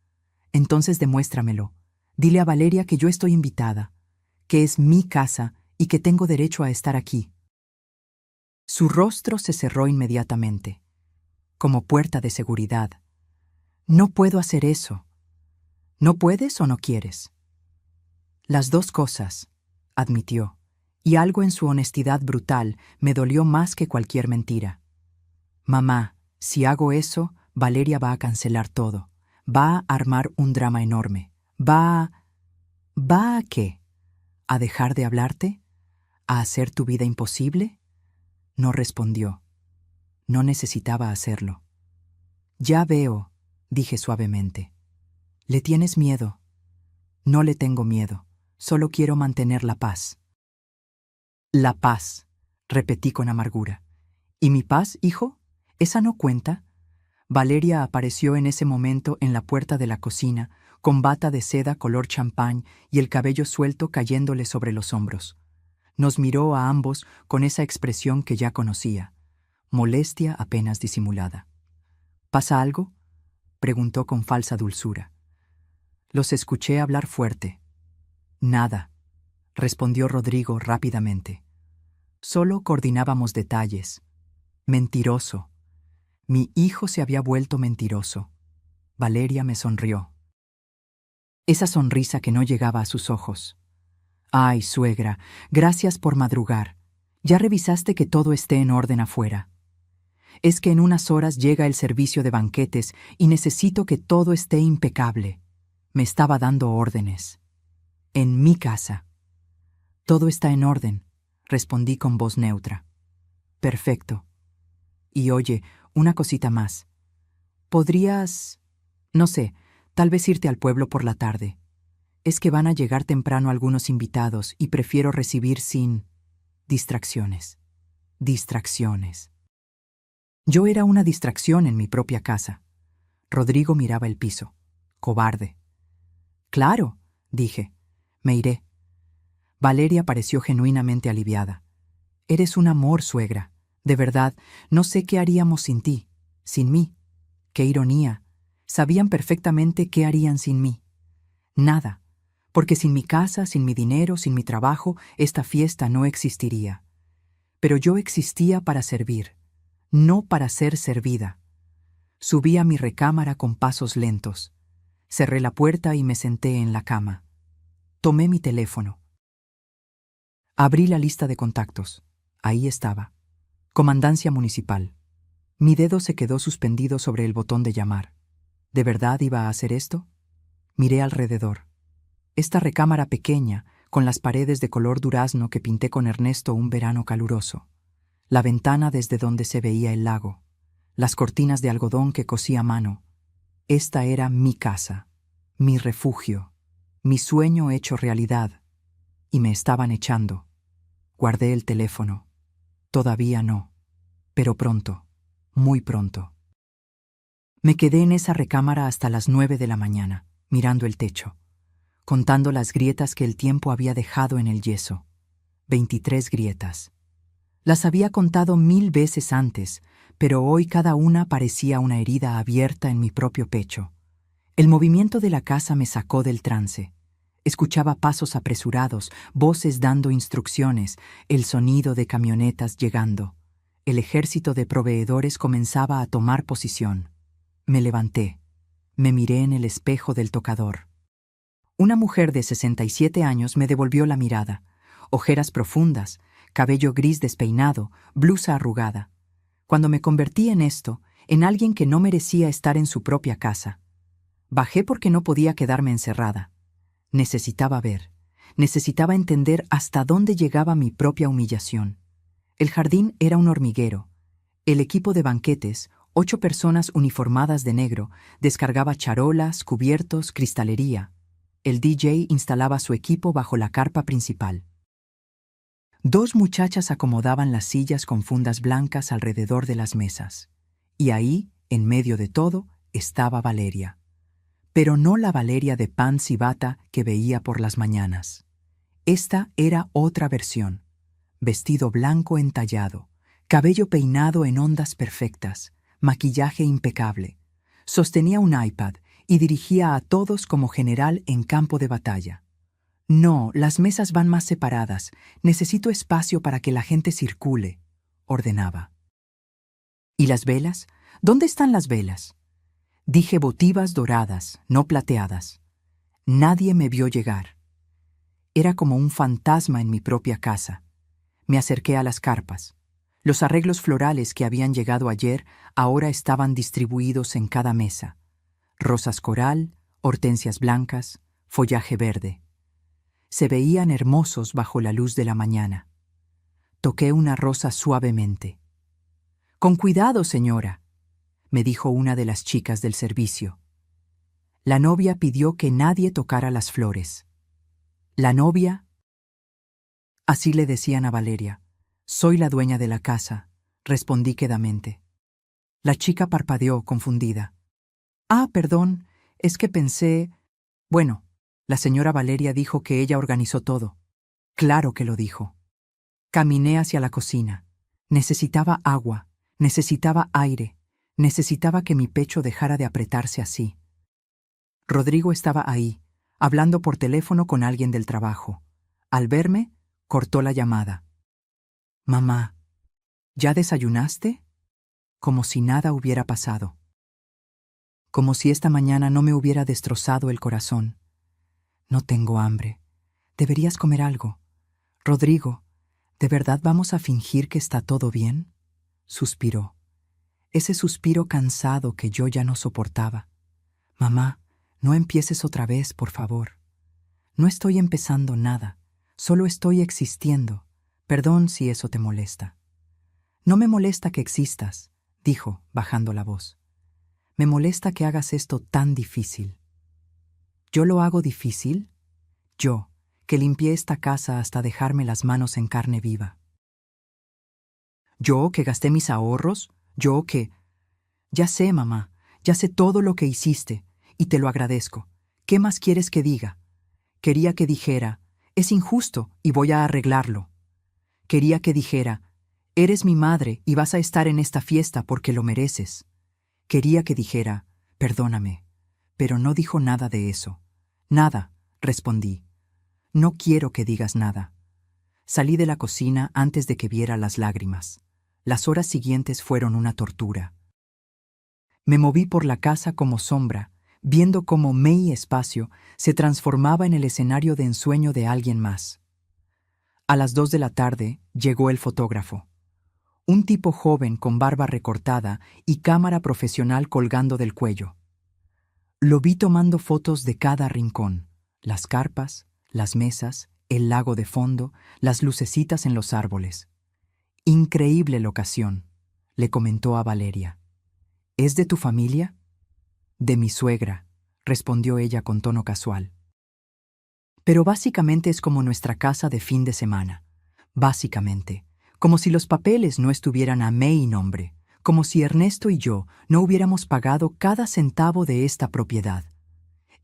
Entonces demuéstramelo. Dile a Valeria que yo estoy invitada, que es mi casa y que tengo derecho a estar aquí. Su rostro se cerró inmediatamente, como puerta de seguridad. No puedo hacer eso. ¿No puedes o no quieres? Las dos cosas, admitió, y algo en su honestidad brutal me dolió más que cualquier mentira. Mamá, si hago eso, Valeria va a cancelar todo. Va a armar un drama enorme. ¿Va a qué? ¿A dejar de hablarte? ¿A hacer tu vida imposible? No respondió. No necesitaba hacerlo. Ya veo, dije suavemente. ¿Le tienes miedo? No le tengo miedo. Solo quiero mantener la paz. La paz, repetí con amargura. ¿Y mi paz, hijo? ¿Esa no cuenta? Valeria apareció en ese momento en la puerta de la cocina, con bata de seda color champán y el cabello suelto cayéndole sobre los hombros. Nos miró a ambos con esa expresión que ya conocía, molestia apenas disimulada. ¿Pasa algo?, preguntó con falsa dulzura. Los escuché hablar fuerte. Nada, respondió Rodrigo rápidamente. Solo coordinábamos detalles. Mentiroso. Mi hijo se había vuelto mentiroso. Valeria me sonrió. Esa sonrisa que no llegaba a sus ojos. Ay, suegra, gracias por madrugar. ¿Ya revisaste que todo esté en orden afuera? Es que en unas horas llega el servicio de banquetes y necesito que todo esté impecable. Me estaba dando órdenes. En mi casa. Todo está en orden, respondí con voz neutra. Perfecto. Y oye, una cosita más. ¿Podrías, no sé, tal vez irte al pueblo por la tarde? Es que van a llegar temprano algunos invitados y prefiero recibir sin distracciones. Distracciones. Yo era una distracción en mi propia casa. Rodrigo miraba el piso. Cobarde. Claro, dije. Me iré. Valeria pareció genuinamente aliviada. Eres un amor, suegra. De verdad, no sé qué haríamos sin ti, sin mí. Qué ironía. Sabían perfectamente qué harían sin mí. Nada, porque sin mi casa, sin mi dinero, sin mi trabajo, esta fiesta no existiría. Pero yo existía para servir, no para ser servida. Subí a mi recámara con pasos lentos. Cerré la puerta y me senté en la cama. Tomé mi teléfono. Abrí la lista de contactos. Ahí estaba. Comandancia Municipal. Mi dedo se quedó suspendido sobre el botón de llamar. ¿De verdad iba a hacer esto? Miré alrededor. Esta recámara pequeña, con las paredes de color durazno que pinté con Ernesto un verano caluroso. La ventana desde donde se veía el lago. Las cortinas de algodón que cosí a mano. Esta era mi casa, mi refugio, mi sueño hecho realidad. Y me estaban echando. Guardé el teléfono. Todavía no. Pero pronto, muy pronto. Me quedé en esa recámara hasta las 9 de la mañana, mirando el techo, contando las grietas que el tiempo había dejado en el yeso. 23 grietas. Las había contado 1000 veces antes, pero hoy cada una parecía una herida abierta en mi propio pecho. El movimiento de la casa me sacó del trance. Escuchaba pasos apresurados, voces dando instrucciones, el sonido de camionetas llegando. El ejército de proveedores comenzaba a tomar posición. Me levanté. Me miré en el espejo del tocador. Una mujer de 67 años me devolvió la mirada. Ojeras profundas, cabello gris despeinado, blusa arrugada. Cuando me convertí en esto, en alguien que no merecía estar en su propia casa. Bajé porque no podía quedarme encerrada. Necesitaba ver. Necesitaba entender hasta dónde llegaba mi propia humillación. El jardín era un hormiguero. El equipo de banquetes, 8 personas uniformadas de negro, descargaba charolas, cubiertos, cristalería. El DJ instalaba su equipo bajo la carpa principal. 2 muchachas acomodaban las sillas con fundas blancas alrededor de las mesas. Y ahí, en medio de todo, estaba Valeria. Pero no la Valeria de pants y bata que veía por las mañanas. Esta era otra versión. Vestido blanco entallado, cabello peinado en ondas perfectas, maquillaje impecable. Sostenía un iPad y dirigía a todos como general en campo de batalla. No, las mesas van más separadas. Necesito espacio para que la gente circule, ordenaba. ¿Y las velas? ¿Dónde están las velas? Dije votivas doradas, no plateadas. Nadie me vio llegar. Era como un fantasma en mi propia casa. Me acerqué a las carpas. Los arreglos florales que habían llegado ayer ahora estaban distribuidos en cada mesa. Rosas coral, hortensias blancas, follaje verde. Se veían hermosos bajo la luz de la mañana. Toqué una rosa suavemente. «Con cuidado, señora», me dijo una de las chicas del servicio. La novia pidió que nadie tocara las flores. La novia... Así le decían a Valeria. «Soy la dueña de la casa», respondí quedamente. La chica parpadeó, confundida. «Ah, perdón, es que pensé...» Bueno, la señora Valeria dijo que ella organizó todo. Claro que lo dijo. Caminé hacia la cocina. Necesitaba agua, necesitaba aire, necesitaba que mi pecho dejara de apretarse así. Rodrigo estaba ahí, hablando por teléfono con alguien del trabajo. Al verme, cortó la llamada. «Mamá, ¿ya desayunaste?» Como si nada hubiera pasado. Como si esta mañana no me hubiera destrozado el corazón. «No tengo hambre. Deberías comer algo. Rodrigo, ¿de verdad vamos a fingir que está todo bien?» Suspiró. Ese suspiro cansado que yo ya no soportaba. «Mamá, no empieces otra vez, por favor. No estoy empezando nada. Solo estoy existiendo. Perdón si eso te molesta». «No me molesta que existas», dijo, bajando la voz. «Me molesta que hagas esto tan difícil». «¿Yo lo hago difícil? Yo, que limpié esta casa hasta dejarme las manos en carne viva. Yo, que gasté mis ahorros. Yo, que... Ya sé, mamá, ya sé todo lo que hiciste, y te lo agradezco. ¿Qué más quieres que diga? Quería que dijera, es injusto y voy a arreglarlo. Quería que dijera, eres mi madre y vas a estar en esta fiesta porque lo mereces. Quería que dijera, perdóname, pero no dijo nada de eso. Nada, respondí. No quiero que digas nada. Salí de la cocina antes de que viera las lágrimas. Las horas siguientes fueron una tortura. Me moví por la casa como sombra, viendo cómo mi espacio se transformaba en el escenario de ensueño de alguien más. A las 2 de la tarde llegó el fotógrafo. Un tipo joven con barba recortada y cámara profesional colgando del cuello. Lo vi tomando fotos de cada rincón, las carpas, las mesas, el lago de fondo, las lucecitas en los árboles. Increíble locación, le comentó a Valeria. ¿Es de tu familia? De mi suegra, respondió ella con tono casual. Pero básicamente es como nuestra casa de fin de semana. Básicamente, como si los papeles no estuvieran a mi nombre, como si Ernesto y yo no hubiéramos pagado cada centavo de esta propiedad.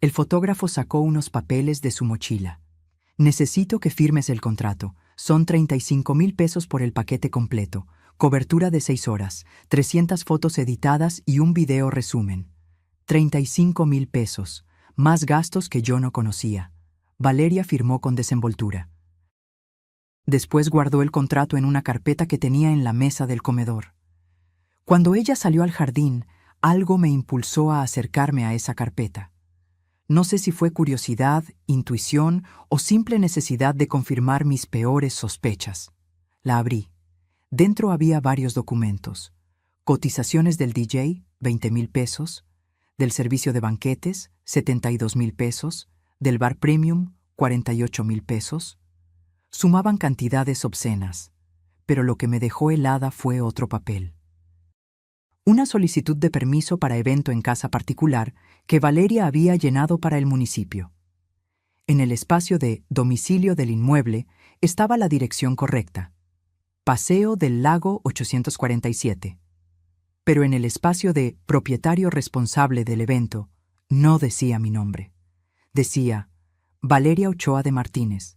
El fotógrafo sacó unos papeles de su mochila. Necesito que firmes el contrato. Son 35,000 pesos por el paquete completo, cobertura de 6 horas, 300 fotos editadas y un video resumen. 35,000 pesos, más gastos que yo no conocía. Valeria firmó con desenvoltura. Después guardó el contrato en una carpeta que tenía en la mesa del comedor. Cuando ella salió al jardín, algo me impulsó a acercarme a esa carpeta. No sé si fue curiosidad, intuición o simple necesidad de confirmar mis peores sospechas. La abrí. Dentro había varios documentos. Cotizaciones del DJ, 20,000 pesos. Del servicio de banquetes, 72,000 pesos. Del bar premium, 48,000 pesos. Sumaban cantidades obscenas, pero lo que me dejó helada fue otro papel. Una solicitud de permiso para evento en casa particular que Valeria había llenado para el municipio. En el espacio de domicilio del inmueble estaba la dirección correcta: Paseo del Lago 847. Pero en el espacio de propietario responsable del evento no decía mi nombre. Decía Valeria Ochoa de Martínez,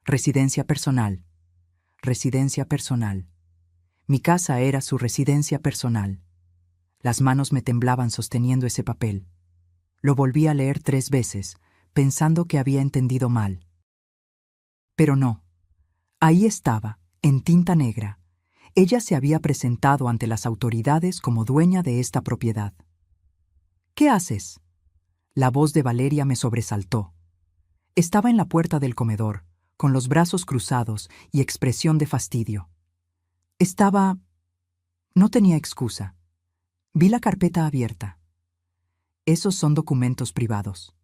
residencia personal. Residencia personal. Mi casa era su residencia personal. Las manos me temblaban sosteniendo ese papel. Lo volví a leer 3 veces, pensando que había entendido mal. Pero no. Ahí estaba, en tinta negra. Ella se había presentado ante las autoridades como dueña de esta propiedad. ¿Qué haces? La voz de Valeria me sobresaltó. Estaba en la puerta del comedor, con los brazos cruzados y expresión de fastidio. No tenía excusa. Vi la carpeta abierta. Esos son documentos privados.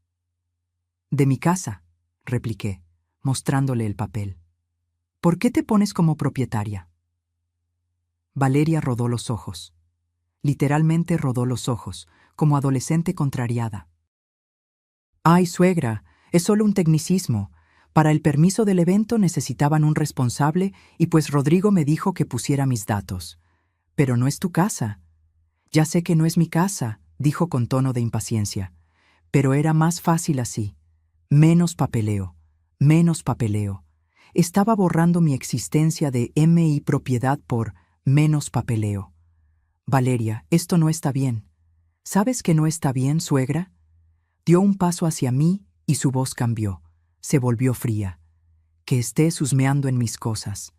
De mi casa, repliqué, mostrándole el papel. ¿Por qué te pones como propietaria? Valeria rodó los ojos. Literalmente rodó los ojos, como adolescente contrariada. Ay, suegra, es solo un tecnicismo. Para el permiso del evento necesitaban un responsable y pues Rodrigo me dijo que pusiera mis datos. Pero no es tu casa. Ya sé que no es mi casa, dijo con tono de impaciencia. Pero era más fácil así. Menos papeleo. Menos papeleo. Estaba borrando mi existencia de MI propiedad por menos papeleo. Valeria, esto no está bien. ¿Sabes que no está bien, suegra? Dio un paso hacia mí y su voz cambió. Se volvió fría. Que estés husmeando en mis cosas.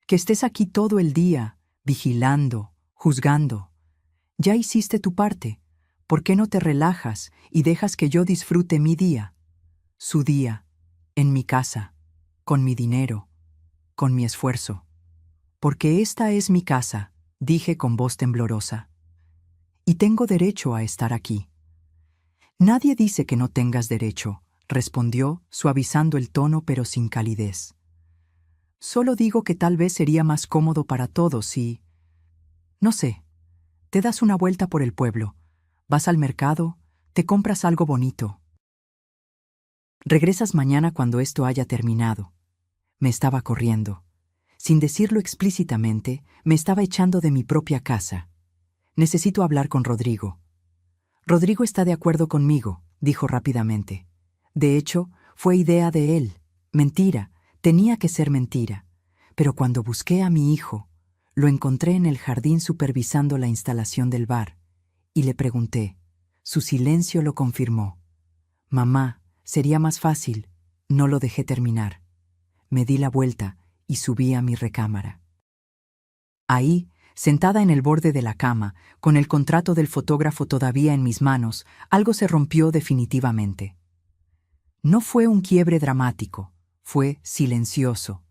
Que estés aquí todo el día, vigilando, juzgando. Ya hiciste tu parte. ¿Por qué no te relajas y dejas que yo disfrute mi día? Su día, en mi casa, con mi dinero, con mi esfuerzo. Porque esta es mi casa, dije con voz temblorosa. Y tengo derecho a estar aquí. Nadie dice que no tengas derecho, respondió, suavizando el tono pero sin calidez. Solo digo que tal vez sería más cómodo para todos si... No sé, te das una vuelta por el pueblo, vas al mercado, te compras algo bonito. Regresas mañana cuando esto haya terminado. Me estaba corriendo. Sin decirlo explícitamente, me estaba echando de mi propia casa. Necesito hablar con Rodrigo. Rodrigo está de acuerdo conmigo, dijo rápidamente. De hecho, fue idea de él. Mentira, tenía que ser mentira. Pero cuando busqué a mi hijo, lo encontré en el jardín supervisando la instalación del bar, y le pregunté. Su silencio lo confirmó. Mamá, sería más fácil. No lo dejé terminar. Me di la vuelta y subí a mi recámara. Ahí, sentada en el borde de la cama, con el contrato del fotógrafo todavía en mis manos, algo se rompió definitivamente. No fue un quiebre dramático, fue silencioso,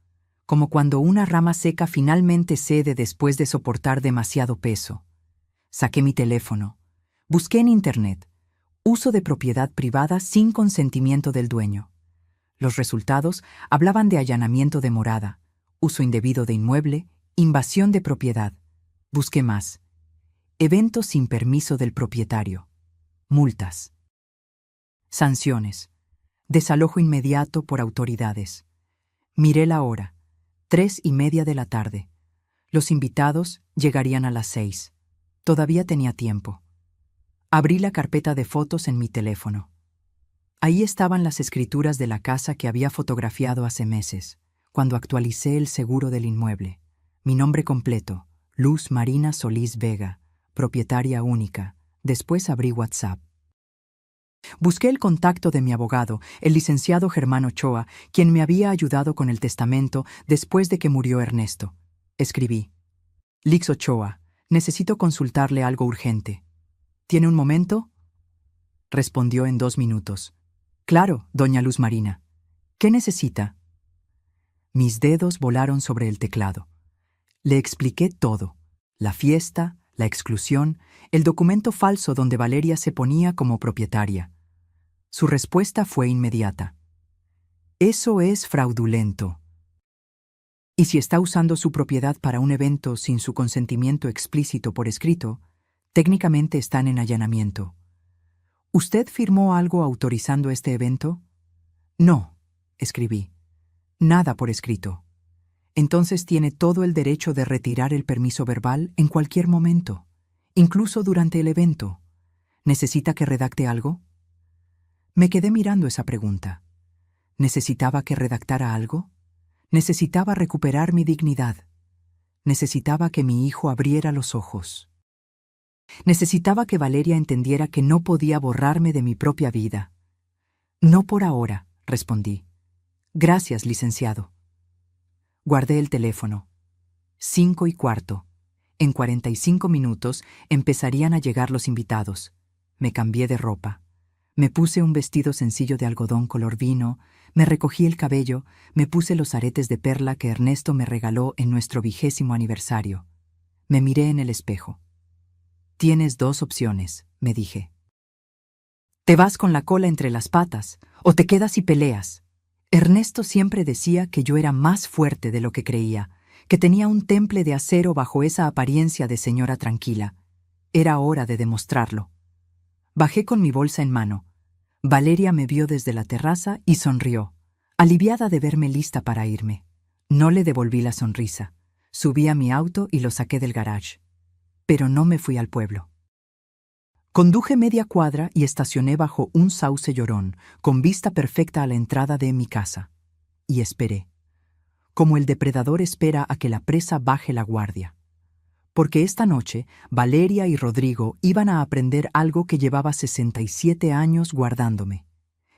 como cuando una rama seca finalmente cede después de soportar demasiado peso. Saqué mi teléfono. Busqué en Internet. Uso de propiedad privada sin consentimiento del dueño. Los resultados hablaban de allanamiento de morada, uso indebido de inmueble, invasión de propiedad. Busqué más. Eventos sin permiso del propietario. Multas. Sanciones. Desalojo inmediato por autoridades. Miré la hora. 3:30 de la tarde. Los invitados llegarían a las 6. Todavía tenía tiempo. Abrí la carpeta de fotos en mi teléfono. Ahí estaban las escrituras de la casa que había fotografiado hace meses, cuando actualicé el seguro del inmueble. Mi nombre completo, Luz Marina Solís Vega, propietaria única. Después abrí WhatsApp. Busqué el contacto de mi abogado, el licenciado Germán Ochoa, quien me había ayudado con el testamento después de que murió Ernesto. Escribí: Lix Ochoa, necesito consultarle algo urgente. ¿Tiene un momento? Respondió en 2 minutos. Claro, doña Luz Marina. ¿Qué necesita? Mis dedos volaron sobre el teclado. Le expliqué todo: la fiesta, la exclusión, el documento falso donde Valeria se ponía como propietaria. Su respuesta fue inmediata: eso es fraudulento. Y si está usando su propiedad para un evento sin su consentimiento explícito por escrito, técnicamente están en allanamiento. ¿Usted firmó algo autorizando este evento? No, escribí. Nada por escrito. Entonces tiene todo el derecho de retirar el permiso verbal en cualquier momento, incluso durante el evento. ¿Necesita que redacte algo? Me quedé mirando esa pregunta. ¿Necesitaba que redactara algo? Necesitaba recuperar mi dignidad. Necesitaba que mi hijo abriera los ojos. Necesitaba que Valeria entendiera que no podía borrarme de mi propia vida. No por ahora, respondí. Gracias, licenciado. Guardé el teléfono. 5:15. En 45 minutos empezarían a llegar los invitados. Me cambié de ropa. Me puse un vestido sencillo de algodón color vino, me recogí el cabello, me puse los aretes de perla que Ernesto me regaló en nuestro 20º aniversario. Me miré en el espejo. Tienes 2 opciones, me dije. Te vas con la cola entre las patas, o te quedas y peleas. Ernesto siempre decía que yo era más fuerte de lo que creía, que tenía un temple de acero bajo esa apariencia de señora tranquila. Era hora de demostrarlo. Bajé con mi bolsa en mano. Valeria me vio desde la terraza y sonrió, aliviada de verme lista para irme. No le devolví la sonrisa. Subí a mi auto y lo saqué del garage. Pero no me fui al pueblo. Conduje media cuadra y estacioné bajo un sauce llorón, con vista perfecta a la entrada de mi casa. Y esperé, como el depredador espera a que la presa baje la guardia. Porque esta noche Valeria y Rodrigo iban a aprender algo que llevaba 67 años guardándome: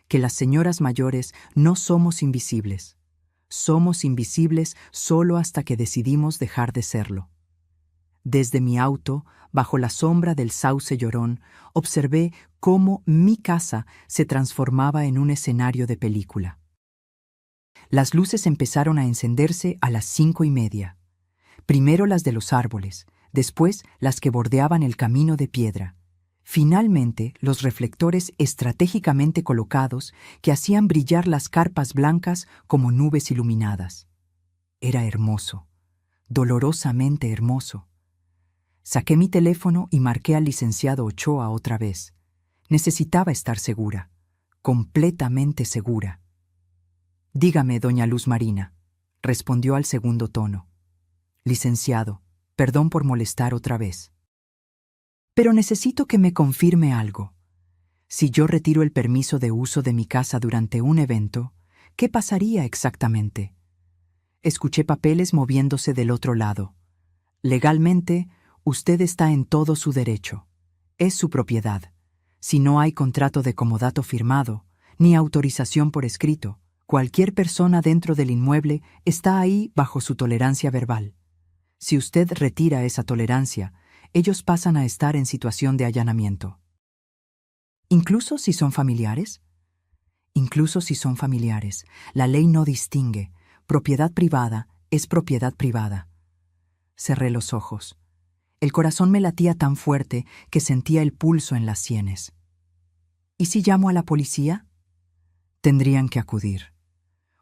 que las señoras mayores no somos invisibles. Somos invisibles solo hasta que decidimos dejar de serlo. Desde mi auto, bajo la sombra del sauce llorón, observé cómo mi casa se transformaba en un escenario de película. Las luces empezaron a encenderse a las 5:30. Primero las de los árboles, después las que bordeaban el camino de piedra. Finalmente, los reflectores estratégicamente colocados que hacían brillar las carpas blancas como nubes iluminadas. Era hermoso, dolorosamente hermoso. Saqué mi teléfono y marqué al licenciado Ochoa otra vez. Necesitaba estar segura, completamente segura. Dígame, doña Luz Marina, respondió al segundo tono. Licenciado, perdón por molestar otra vez. Pero necesito que me confirme algo. Si yo retiro el permiso de uso de mi casa durante un evento, ¿qué pasaría exactamente? Escuché papeles moviéndose del otro lado. Legalmente, usted está en todo su derecho. Es su propiedad. Si no hay contrato de comodato firmado, ni autorización por escrito, cualquier persona dentro del inmueble está ahí bajo su tolerancia verbal. Si usted retira esa tolerancia, ellos pasan a estar en situación de allanamiento. ¿Incluso si son familiares? Incluso si son familiares, la ley no distingue. Propiedad privada es propiedad privada. Cerré los ojos. El corazón me latía tan fuerte que sentía el pulso en las sienes. ¿Y si llamo a la policía? Tendrían que acudir.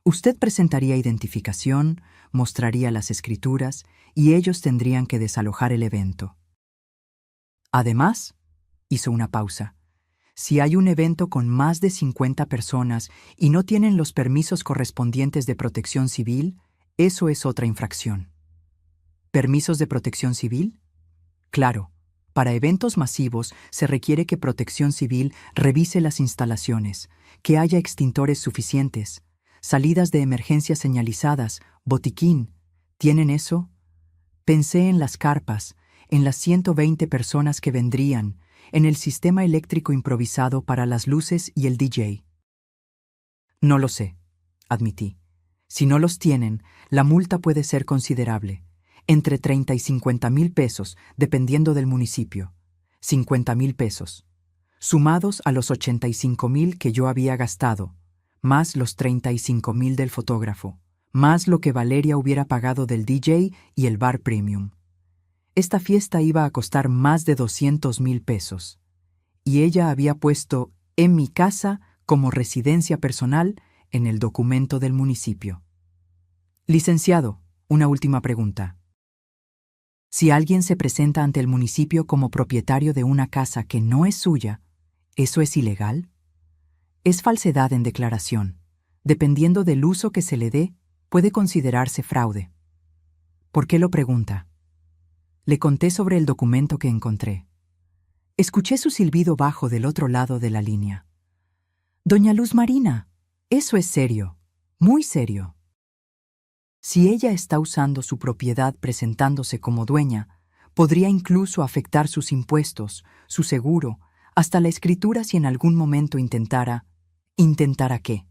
Usted presentaría identificación, mostraría las escrituras y ellos tendrían que desalojar el evento. Además, hizo una pausa. Si hay un evento con más de 50 personas y no tienen los permisos correspondientes de protección civil, eso es otra infracción. ¿Permisos de protección civil? Claro, para eventos masivos se requiere que Protección Civil revise las instalaciones, que haya extintores suficientes, salidas de emergencia señalizadas, botiquín. ¿Tienen eso? Pensé en las carpas, en las 120 personas que vendrían, en el sistema eléctrico improvisado para las luces y el DJ. No lo sé, admití. Si no los tienen, la multa puede ser considerable, entre 30 y 50,000 pesos, dependiendo del municipio. 50,000 pesos, sumados a los 85,000 que yo había gastado, más los 35,000 del fotógrafo, más lo que Valeria hubiera pagado del DJ y el bar premium. Esta fiesta iba a costar más de 200,000 pesos, y ella había puesto en mi casa como residencia personal en el documento del municipio. Licenciado, una última pregunta. Si alguien se presenta ante el municipio como propietario de una casa que no es suya, ¿eso es ilegal? Es falsedad en declaración. Dependiendo del uso que se le dé, puede considerarse fraude. ¿Por qué lo pregunta? Le conté sobre el documento que encontré. Escuché su silbido bajo del otro lado de la línea. Doña Luz Marina, eso es serio, muy serio. Si ella está usando su propiedad presentándose como dueña, podría incluso afectar sus impuestos, su seguro, hasta la escritura si en algún momento intentara... ¿Intentara qué?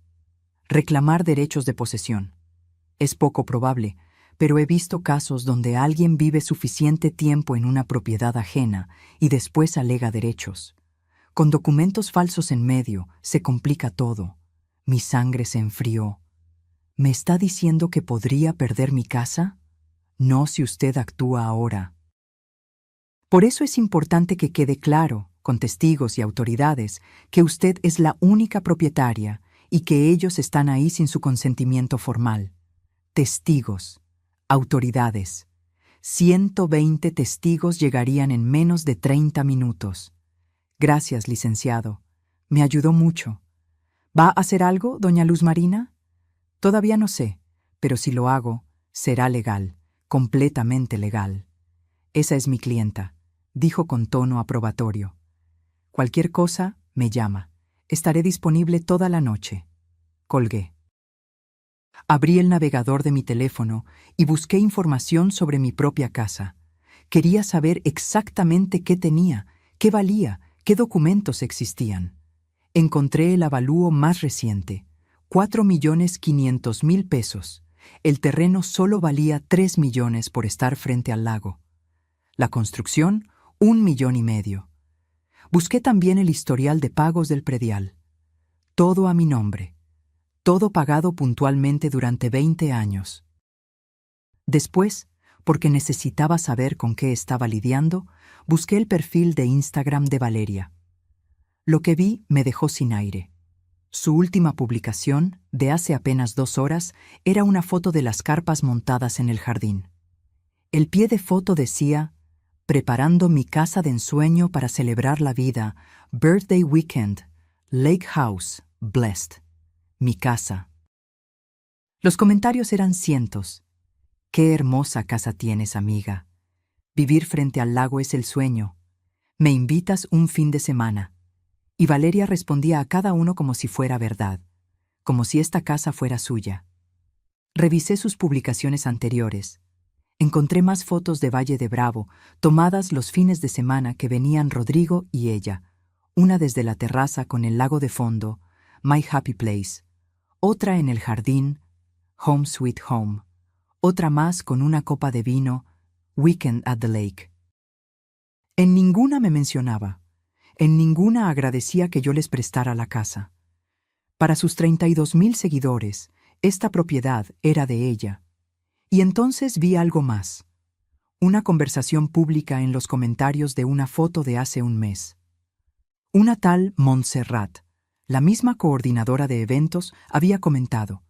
Reclamar derechos de posesión. Es poco probable, pero he visto casos donde alguien vive suficiente tiempo en una propiedad ajena y después alega derechos. Con documentos falsos en medio, se complica todo. Mi sangre se enfrió. ¿Me está diciendo que podría perder mi casa? No si usted actúa ahora. Por eso es importante que quede claro, con testigos y autoridades, que usted es la única propietaria y que ellos están ahí sin su consentimiento formal. Testigos, autoridades. 120 testigos llegarían en menos de 30 minutos. Gracias, licenciado. Me ayudó mucho. ¿Va a hacer algo, doña Luz Marina? Todavía no sé, pero si lo hago, será legal, completamente legal. Esa es mi clienta, dijo con tono aprobatorio. Cualquier cosa, me llama. Estaré disponible toda la noche. Colgué. Abrí el navegador de mi teléfono y busqué información sobre mi propia casa. Quería saber exactamente qué tenía, qué valía, qué documentos existían. Encontré el avalúo más reciente, 4,500,000 pesos. El terreno solo valía 3 millones por estar frente al lago. La construcción, 1,5 millones. Busqué también el historial de pagos del predial. Todo a mi nombre. Todo pagado puntualmente durante 20 años. Después, porque necesitaba saber con qué estaba lidiando, busqué el perfil de Instagram de Valeria. Lo que vi me dejó sin aire. Su última publicación, de hace apenas 2 horas, era una foto de las carpas montadas en el jardín. El pie de foto decía: preparando mi casa de ensueño para celebrar la vida, Birthday Weekend, Lake House, Blessed. Mi casa. Los comentarios eran cientos. Qué hermosa casa tienes, amiga. Vivir frente al lago es el sueño. Me invitas un fin de semana. Y Valeria respondía a cada uno como si fuera verdad, como si esta casa fuera suya. Revisé sus publicaciones anteriores. Encontré más fotos de Valle de Bravo, tomadas los fines de semana que venían Rodrigo y ella, una desde la terraza con el lago de fondo, My Happy Place, otra en el jardín, Home Sweet Home, otra más con una copa de vino, Weekend at the Lake. En ninguna me mencionaba, en ninguna agradecía que yo les prestara la casa. Para sus 32,000 seguidores, esta propiedad era de ella. Y entonces vi algo más. Una conversación pública en los comentarios de una foto de hace un mes. Una tal Montserrat, la misma coordinadora de eventos, había comentado: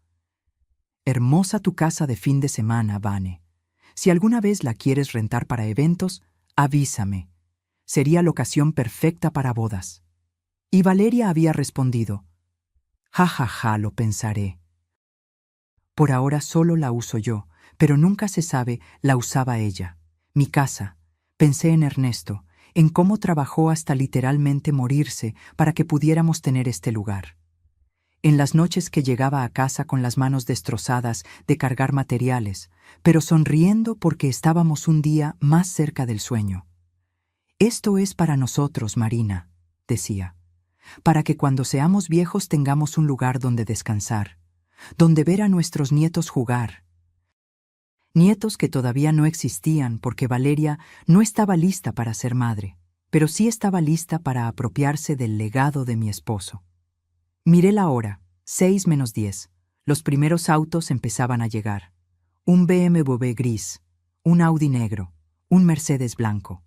hermosa tu casa de fin de semana, Vane. Si alguna vez la quieres rentar para eventos, avísame. Sería la ocasión perfecta para bodas. Y Valeria había respondido: ja, ja, ja, lo pensaré. Por ahora solo la uso yo, pero nunca se sabe, la usaba ella. Mi casa. Pensé en Ernesto, en cómo trabajó hasta literalmente morirse para que pudiéramos tener este lugar. En las noches que llegaba a casa con las manos destrozadas de cargar materiales, pero sonriendo porque estábamos un día más cerca del sueño. Esto es para nosotros, Marina, decía, para que cuando seamos viejos tengamos un lugar donde descansar, donde ver a nuestros nietos jugar. Nietos que todavía no existían porque Valeria no estaba lista para ser madre, pero sí estaba lista para apropiarse del legado de mi esposo. Miré la hora, 6:10. Los primeros autos empezaban a llegar. Un BMW gris, un Audi negro, un Mercedes blanco.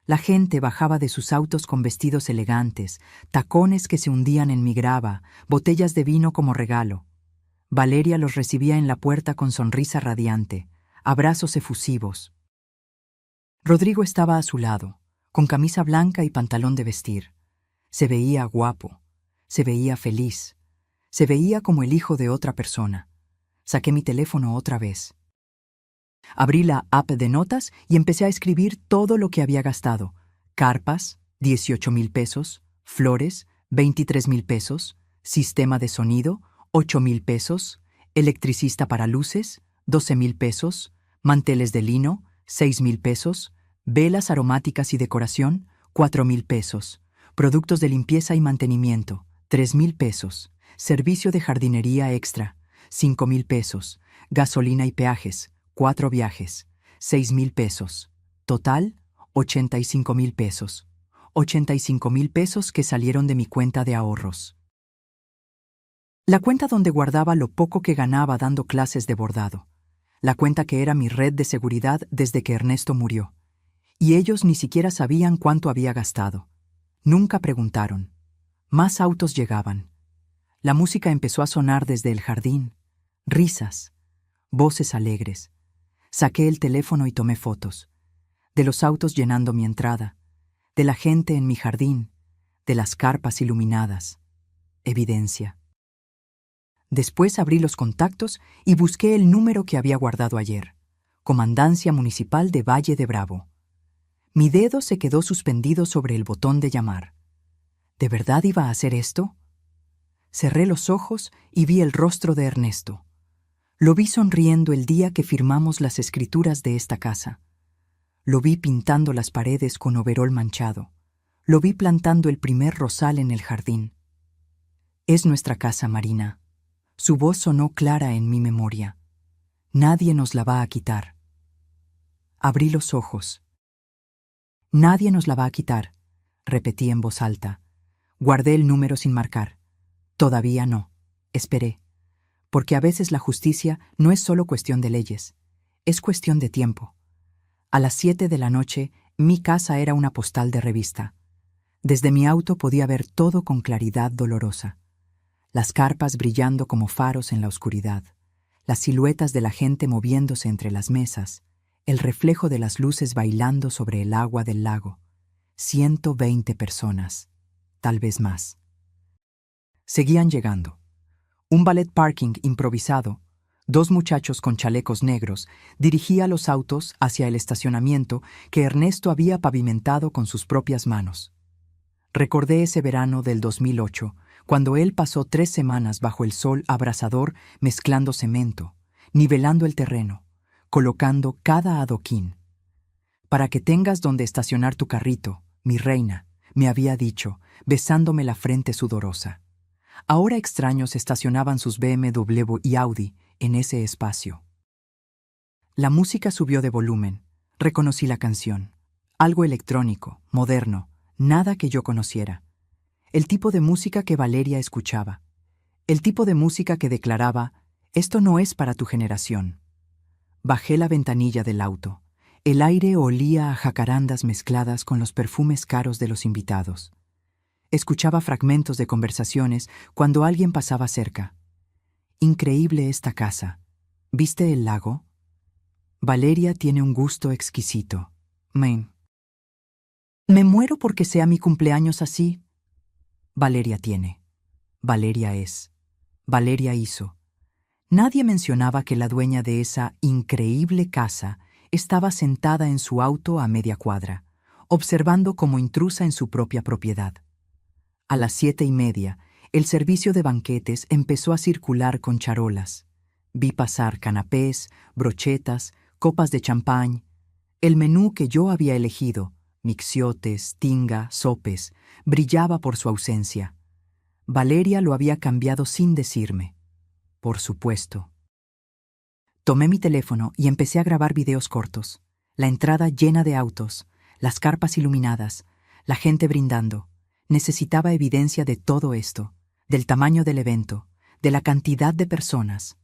La gente bajaba de sus autos con vestidos elegantes, tacones que se hundían en mi grava, botellas de vino como regalo. Valeria los recibía en la puerta con sonrisa radiante, abrazos efusivos. Rodrigo estaba a su lado, con camisa blanca y pantalón de vestir. Se veía guapo, se veía feliz, se veía como el hijo de otra persona. Saqué mi teléfono otra vez. Abrí la app de notas y empecé a escribir todo lo que había gastado. Carpas, 18,000 pesos, flores, 23,000 pesos, sistema de sonido, 8,000 pesos, electricista para luces, 12,000 pesos, manteles de lino, 6,000 pesos, velas aromáticas y decoración, 4,000 pesos, productos de limpieza y mantenimiento, 3,000 pesos, servicio de jardinería extra, 5,000 pesos, gasolina y peajes, 4 viajes, 6,000 pesos. Total, 85,000 pesos. 85,000 pesos que salieron de mi cuenta de ahorros. La cuenta donde guardaba lo poco que ganaba dando clases de bordado. La cuenta que era mi red de seguridad desde que Ernesto murió. Y ellos ni siquiera sabían cuánto había gastado. Nunca preguntaron. Más autos llegaban. La música empezó a sonar desde el jardín. Risas. Voces alegres. Saqué el teléfono y tomé fotos. De los autos llenando mi entrada. De la gente en mi jardín. De las carpas iluminadas. Evidencia. Después abrí los contactos y busqué el número que había guardado ayer. Comandancia Municipal de Valle de Bravo. Mi dedo se quedó suspendido sobre el botón de llamar. ¿De verdad iba a hacer esto? Cerré los ojos y vi el rostro de Ernesto. Lo vi sonriendo el día que firmamos las escrituras de esta casa. Lo vi pintando las paredes con overol manchado. Lo vi plantando el primer rosal en el jardín. Es nuestra casa, Marina. Su voz sonó clara en mi memoria. Nadie nos la va a quitar. Abrí los ojos. Nadie nos la va a quitar, repetí en voz alta. Guardé el número sin marcar. Todavía no. Esperé. Porque a veces la justicia no es solo cuestión de leyes, es cuestión de tiempo. A las 7 de la noche, mi casa era una postal de revista. Desde mi auto podía ver todo con claridad dolorosa. Las carpas brillando como faros en la oscuridad, las siluetas de la gente moviéndose entre las mesas, el reflejo de las luces bailando sobre el agua del lago. 120 personas, tal vez más. Seguían llegando. Un ballet parking improvisado, 2 muchachos con chalecos negros, dirigía los autos hacia el estacionamiento que Ernesto había pavimentado con sus propias manos. Recordé ese verano del 2008, cuando él pasó 3 semanas bajo el sol abrasador mezclando cemento, nivelando el terreno, colocando cada adoquín. Para que tengas donde estacionar tu carrito, mi reina, me había dicho, besándome la frente sudorosa. Ahora extraños estacionaban sus BMW y Audi en ese espacio. La música subió de volumen. Reconocí la canción. Algo electrónico, moderno, nada que yo conociera. El tipo de música que Valeria escuchaba. El tipo de música que declaraba, esto no es para tu generación. Bajé la ventanilla del auto. El aire olía a jacarandas mezcladas con los perfumes caros de los invitados. Escuchaba fragmentos de conversaciones cuando alguien pasaba cerca. Increíble esta casa. ¿Viste el lago? Valeria tiene un gusto exquisito. Me muero porque sea mi cumpleaños así. Valeria tiene. Valeria es. Valeria hizo. Nadie mencionaba que la dueña de esa increíble casa estaba sentada en su auto a media cuadra, observando como intrusa en su propia propiedad. A las 7:30, el servicio de banquetes empezó a circular con charolas. Vi pasar canapés, brochetas, copas de champán. El menú que yo había elegido, mixiotes, tinga, sopes, brillaba por su ausencia. Valeria lo había cambiado sin decirme. Por supuesto. Tomé mi teléfono y empecé a grabar videos cortos. La entrada llena de autos, las carpas iluminadas, la gente brindando. Necesitaba evidencia de todo esto, del tamaño del evento, de la cantidad de personas.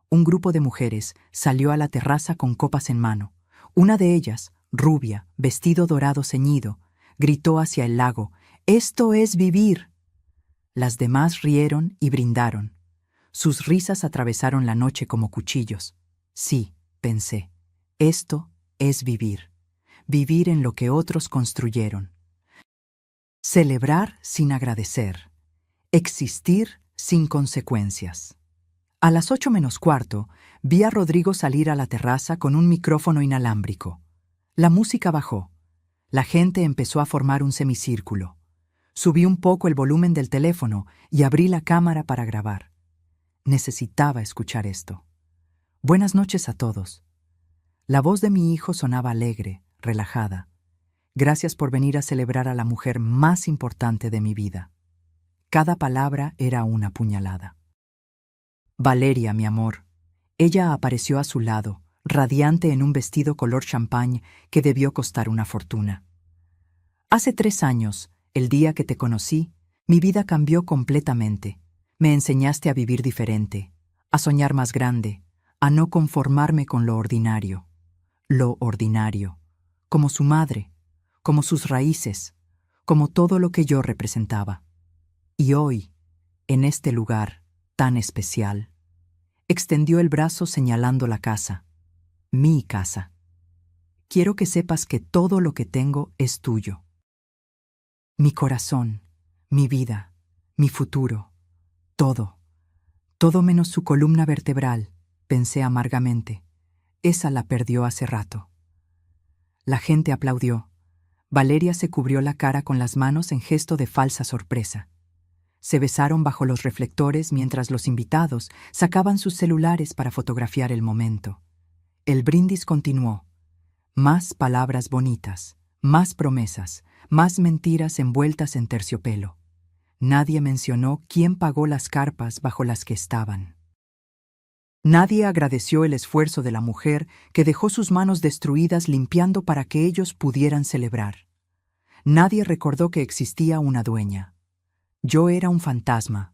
Un grupo de mujeres salió a la terraza con copas en mano. Una de ellas, rubia, vestido dorado ceñido, gritó hacia el lago: «¡Esto es vivir!». Las demás rieron y brindaron. Sus risas atravesaron la noche como cuchillos. Sí, pensé, esto es vivir. Vivir en lo que otros construyeron. Celebrar sin agradecer. Existir sin consecuencias. A las 8:45 vi a Rodrigo salir a la terraza con un micrófono inalámbrico. La música bajó. La gente empezó a formar un semicírculo. Subí un poco el volumen del teléfono y abrí la cámara para grabar. Necesitaba escuchar esto. Buenas noches a todos. La voz de mi hijo sonaba alegre, relajada. Gracias por venir a celebrar a la mujer más importante de mi vida. Cada palabra era una puñalada. Valeria, mi amor. Ella apareció a su lado, radiante en un vestido color champagne que debió costar una fortuna. Hace 3 años, el día que te conocí, mi vida cambió completamente. Me enseñaste a vivir diferente, a soñar más grande, a no conformarme con lo ordinario. Lo ordinario, como su madre, como sus raíces, como todo lo que yo representaba. Y hoy, en este lugar tan especial, extendió el brazo señalando la casa, mi casa. Quiero que sepas que todo lo que tengo es tuyo. Mi corazón, mi vida, mi futuro, todo. Todo menos su columna vertebral, pensé amargamente. Esa la perdió hace rato. La gente aplaudió. Valeria se cubrió la cara con las manos en gesto de falsa sorpresa. Se besaron bajo los reflectores mientras los invitados sacaban sus celulares para fotografiar el momento. El brindis continuó. Más palabras bonitas, más promesas, más mentiras envueltas en terciopelo. Nadie mencionó quién pagó las carpas bajo las que estaban. Nadie agradeció el esfuerzo de la mujer que dejó sus manos destruidas limpiando para que ellos pudieran celebrar. Nadie recordó que existía una dueña. Yo era un fantasma.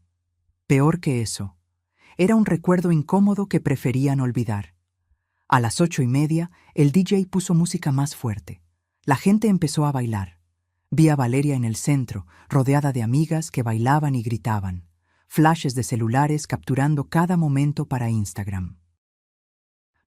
Peor que eso. Era un recuerdo incómodo que preferían olvidar. A las 8:30, el DJ puso música más fuerte. La gente empezó a bailar. Vi a Valeria en el centro, rodeada de amigas que bailaban y gritaban. Flashes de celulares capturando cada momento para Instagram.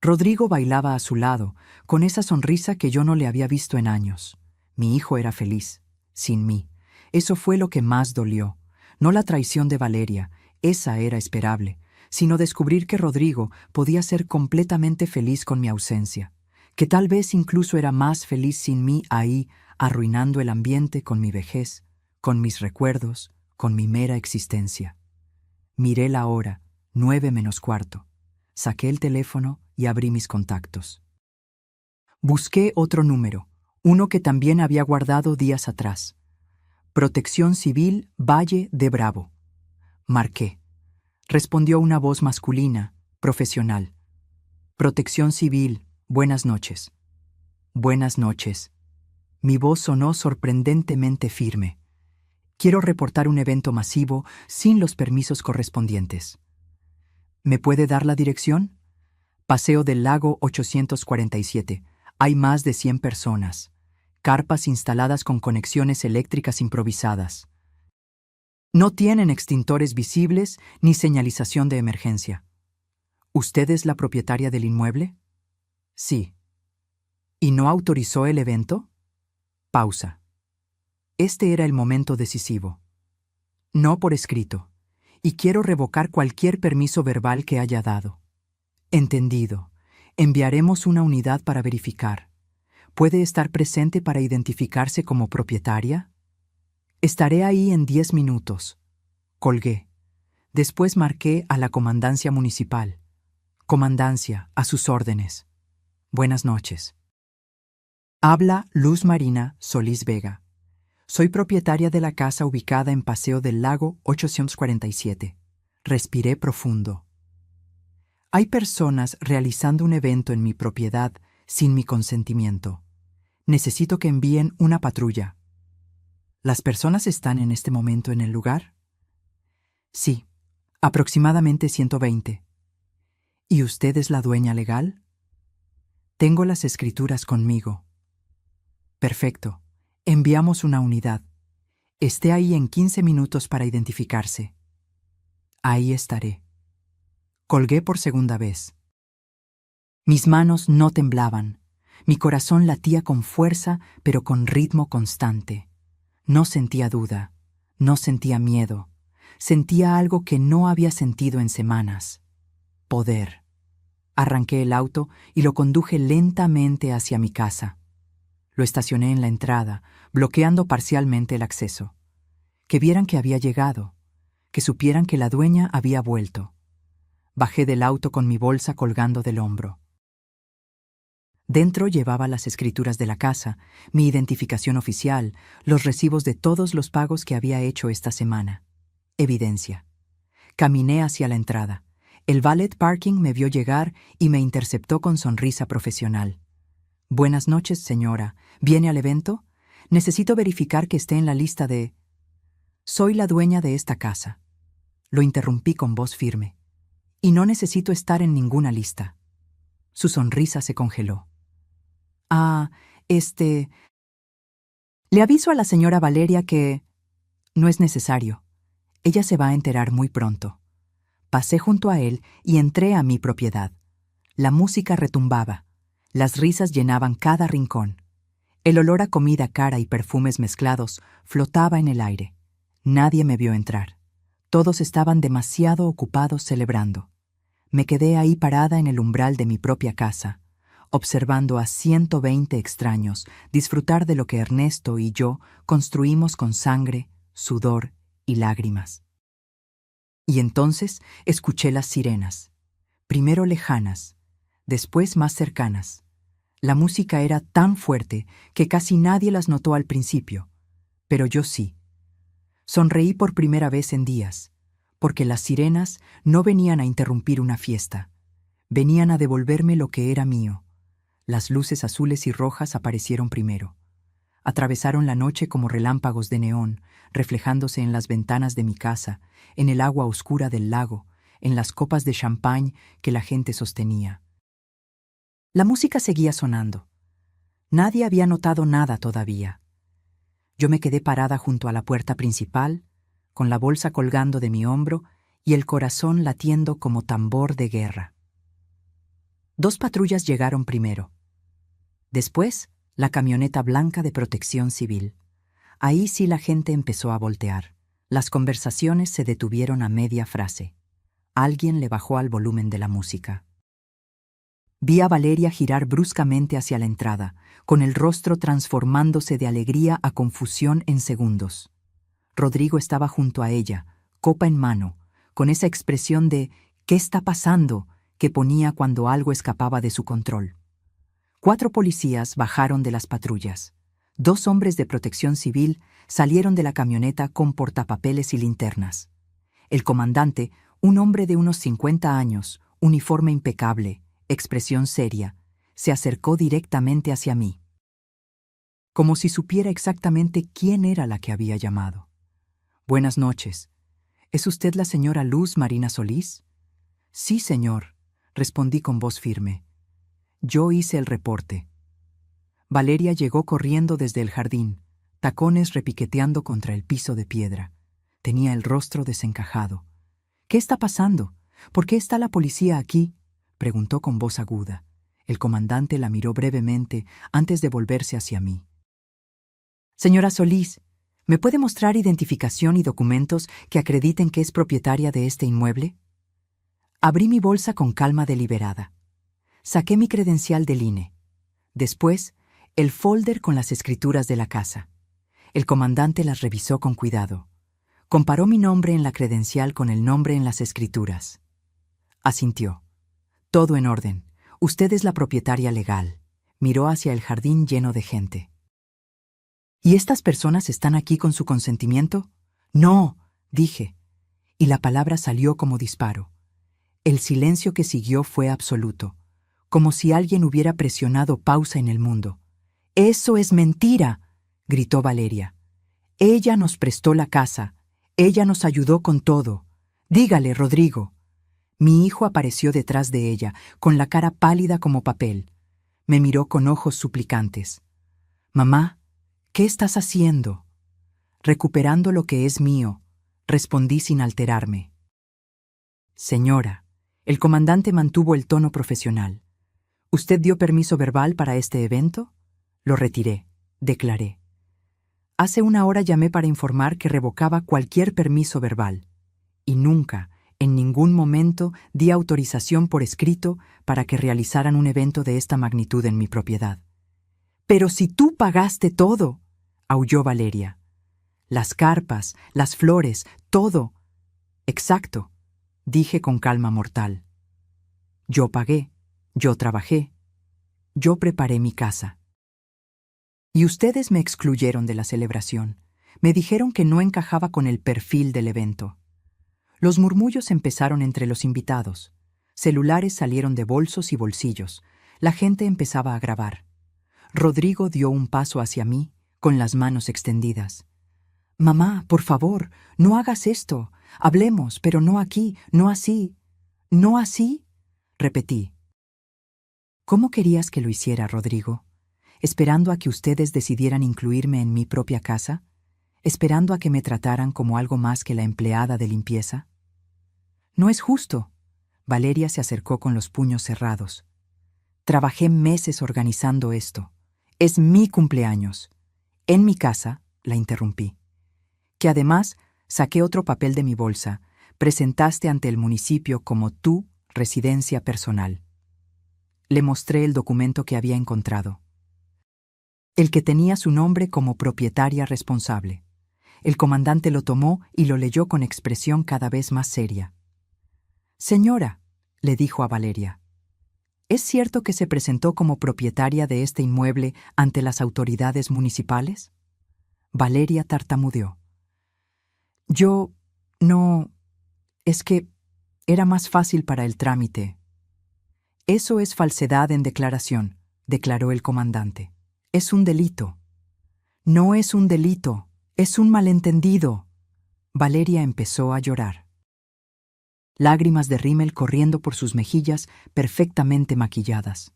Rodrigo bailaba a su lado, con esa sonrisa que yo no le había visto en años. Mi hijo era feliz, sin mí. Eso fue lo que más dolió. No la traición de Valeria, esa era esperable, sino descubrir que Rodrigo podía ser completamente feliz con mi ausencia, que tal vez incluso era más feliz sin mí ahí, arruinando el ambiente con mi vejez, con mis recuerdos, con mi mera existencia. Miré la hora, 9:45. Saqué el teléfono y abrí mis contactos. Busqué otro número, uno que también había guardado días atrás. Protección Civil, Valle de Bravo. Marqué. Respondió una voz masculina, profesional. Protección Civil, buenas noches. Buenas noches. Mi voz sonó sorprendentemente firme. Quiero reportar un evento masivo sin los permisos correspondientes. ¿Me puede dar la dirección? Paseo del Lago 847. Hay más de 100 personas. Carpas instaladas con conexiones eléctricas improvisadas. No tienen extintores visibles ni señalización de emergencia. ¿Usted es la propietaria del inmueble? Sí. ¿Y no autorizó el evento? Pausa. Este era el momento decisivo. No por escrito, y quiero revocar cualquier permiso verbal que haya dado. Entendido. Enviaremos una unidad para verificar. ¿Puede estar presente para identificarse como propietaria? Estaré ahí en 10 minutos. Colgué. Después marqué a la comandancia municipal. Comandancia, a sus órdenes. Buenas noches. Habla Luz Marina Solís Vega. Soy propietaria de la casa ubicada en Paseo del Lago 847. Respiré profundo. Hay personas realizando un evento en mi propiedad sin mi consentimiento. Necesito que envíen una patrulla. ¿Las personas están en este momento en el lugar? Sí, aproximadamente 120. ¿Y usted es la dueña legal? Tengo las escrituras conmigo. Perfecto. Enviamos una unidad. Esté ahí en 15 minutos para identificarse. Ahí estaré. Colgué por segunda vez. Mis manos no temblaban. Mi corazón latía con fuerza, pero con ritmo constante. No sentía duda. No sentía miedo. Sentía algo que no había sentido en semanas. Poder. Arranqué el auto y lo conduje lentamente hacia mi casa. Lo estacioné en la entrada, bloqueando parcialmente el acceso. Que vieran que había llegado, que supieran que la dueña había vuelto. Bajé del auto con mi bolsa colgando del hombro. Dentro llevaba las escrituras de la casa, mi identificación oficial, los recibos de todos los pagos que había hecho esta semana. Evidencia. Caminé hacia la entrada. El valet parking me vio llegar y me interceptó con sonrisa profesional. Buenas noches, señora. ¿Viene al evento? Necesito verificar que esté en la lista de... Soy la dueña de esta casa. Lo interrumpí con voz firme. Y no necesito estar en ninguna lista. Su sonrisa se congeló. Le aviso a la señora Valeria que... No es necesario. Ella se va a enterar muy pronto. Pasé junto a él y entré a mi propiedad. La música retumbaba. Las risas llenaban cada rincón. El olor a comida cara y perfumes mezclados flotaba en el aire. Nadie me vio entrar. Todos estaban demasiado ocupados celebrando. Me quedé ahí parada en el umbral de mi propia casa, observando a 120 extraños disfrutar de lo que Ernesto y yo construimos con sangre, sudor y lágrimas. Y entonces escuché las sirenas, primero lejanas, después más cercanas. La música era tan fuerte que casi nadie las notó al principio, pero yo sí. Sonreí por primera vez en días, porque las sirenas no venían a interrumpir una fiesta, venían a devolverme lo que era mío. Las luces azules y rojas aparecieron primero. Atravesaron la noche como relámpagos de neón, reflejándose en las ventanas de mi casa, en el agua oscura del lago, en las copas de champán que la gente sostenía. La música seguía sonando. Nadie había notado nada todavía. Yo me quedé parada junto a la puerta principal, con la bolsa colgando de mi hombro y el corazón latiendo como tambor de guerra. 2 patrullas llegaron primero. Después, la camioneta blanca de Protección Civil. Ahí sí la gente empezó a voltear. Las conversaciones se detuvieron a media frase. Alguien le bajó al volumen de la música. Vi a Valeria girar bruscamente hacia la entrada, con el rostro transformándose de alegría a confusión en segundos. Rodrigo estaba junto a ella, copa en mano, con esa expresión de «¿Qué está pasando?» que ponía cuando algo escapaba de su control. 4 policías bajaron de las patrullas. 2 hombres de Protección Civil salieron de la camioneta con portapapeles y linternas. El comandante, un hombre de unos 50 años, uniforme impecable, expresión seria, se acercó directamente hacia mí, como si supiera exactamente quién era la que había llamado. «Buenas noches. ¿Es usted la señora Luz Marina Solís?» «Sí, señor», respondí con voz firme. Yo hice el reporte. Valeria llegó corriendo desde el jardín, tacones repiqueteando contra el piso de piedra. Tenía el rostro desencajado. «¿Qué está pasando? ¿Por qué está la policía aquí?», preguntó con voz aguda. El comandante la miró brevemente antes de volverse hacia mí. «Señora Solís, ¿me puede mostrar identificación y documentos que acrediten que es propietaria de este inmueble?» Abrí mi bolsa con calma deliberada. Saqué mi credencial del INE. Después, el folder con las escrituras de la casa. El comandante las revisó con cuidado. Comparó mi nombre en la credencial con el nombre en las escrituras. Asintió. «Todo en orden. Usted es la propietaria legal. Miró hacia el jardín lleno de gente. ¿Y estas personas están aquí con su consentimiento? No, dije, y la palabra salió como disparo. El silencio que siguió fue absoluto, como si alguien hubiera presionado pausa en el mundo. «¡Eso es mentira!», gritó Valeria. «Ella nos prestó la casa. Ella nos ayudó con todo. Dígale, Rodrigo». Mi hijo apareció detrás de ella, con la cara pálida como papel. Me miró con ojos suplicantes. «Mamá, ¿qué estás haciendo?». «Recuperando lo que es mío», respondí sin alterarme. «Señora», el comandante mantuvo el tono profesional. «¿Usted dio permiso verbal para este evento?». «Lo retiré», declaré. «Hace una hora llamé para informar que revocaba cualquier permiso verbal. Y nunca, en ningún momento, di autorización por escrito para que realizaran un evento de esta magnitud en mi propiedad». «Pero si tú pagaste todo», aulló Valeria. «Las carpas, las flores, todo». «Exacto», dije con calma mortal. «Yo pagué, yo trabajé, yo preparé mi casa. Y ustedes me excluyeron de la celebración. Me dijeron que no encajaba con el perfil del evento». Los murmullos empezaron entre los invitados. Celulares salieron de bolsos y bolsillos. La gente empezaba a grabar. Rodrigo dio un paso hacia mí, con las manos extendidas. «Mamá, por favor, no hagas esto. Hablemos, pero no aquí, no así». «¿No así?», repetí. «¿Cómo querías que lo hiciera, Rodrigo? ¿Esperando a que ustedes decidieran incluirme en mi propia casa? ¿Esperando a que me trataran como algo más que la empleada de limpieza? No es justo». Valeria se acercó con los puños cerrados. «Trabajé meses organizando esto. Es mi cumpleaños. En mi casa», la interrumpí. «Que además saqué otro papel de mi bolsa. Presentaste ante el municipio como tu residencia personal». Le mostré el documento que había encontrado. El que tenía su nombre como propietaria responsable. El comandante lo tomó y lo leyó con expresión cada vez más seria. «Señora», le dijo a Valeria, «¿es cierto que se presentó como propietaria de este inmueble ante las autoridades municipales?». Valeria tartamudeó. «Yo no... es que era más fácil para el trámite». «Eso es falsedad en declaración», declaró el comandante. «Es un delito». «No es un delito, es un malentendido». Valeria empezó a llorar. Lágrimas de rímel corriendo por sus mejillas perfectamente maquilladas.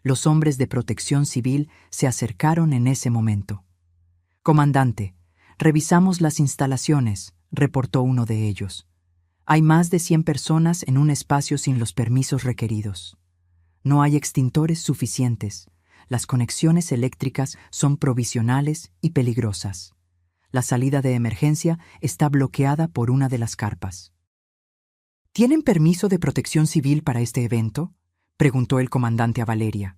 Los hombres de protección civil se acercaron en ese momento. «Comandante, revisamos las instalaciones», reportó uno de ellos. «Hay más de 100 personas en un espacio sin los permisos requeridos. No hay extintores suficientes. Las conexiones eléctricas son provisionales y peligrosas. La salida de emergencia está bloqueada por una de las carpas». «¿Tienen permiso de protección civil para este evento?», preguntó el comandante a Valeria.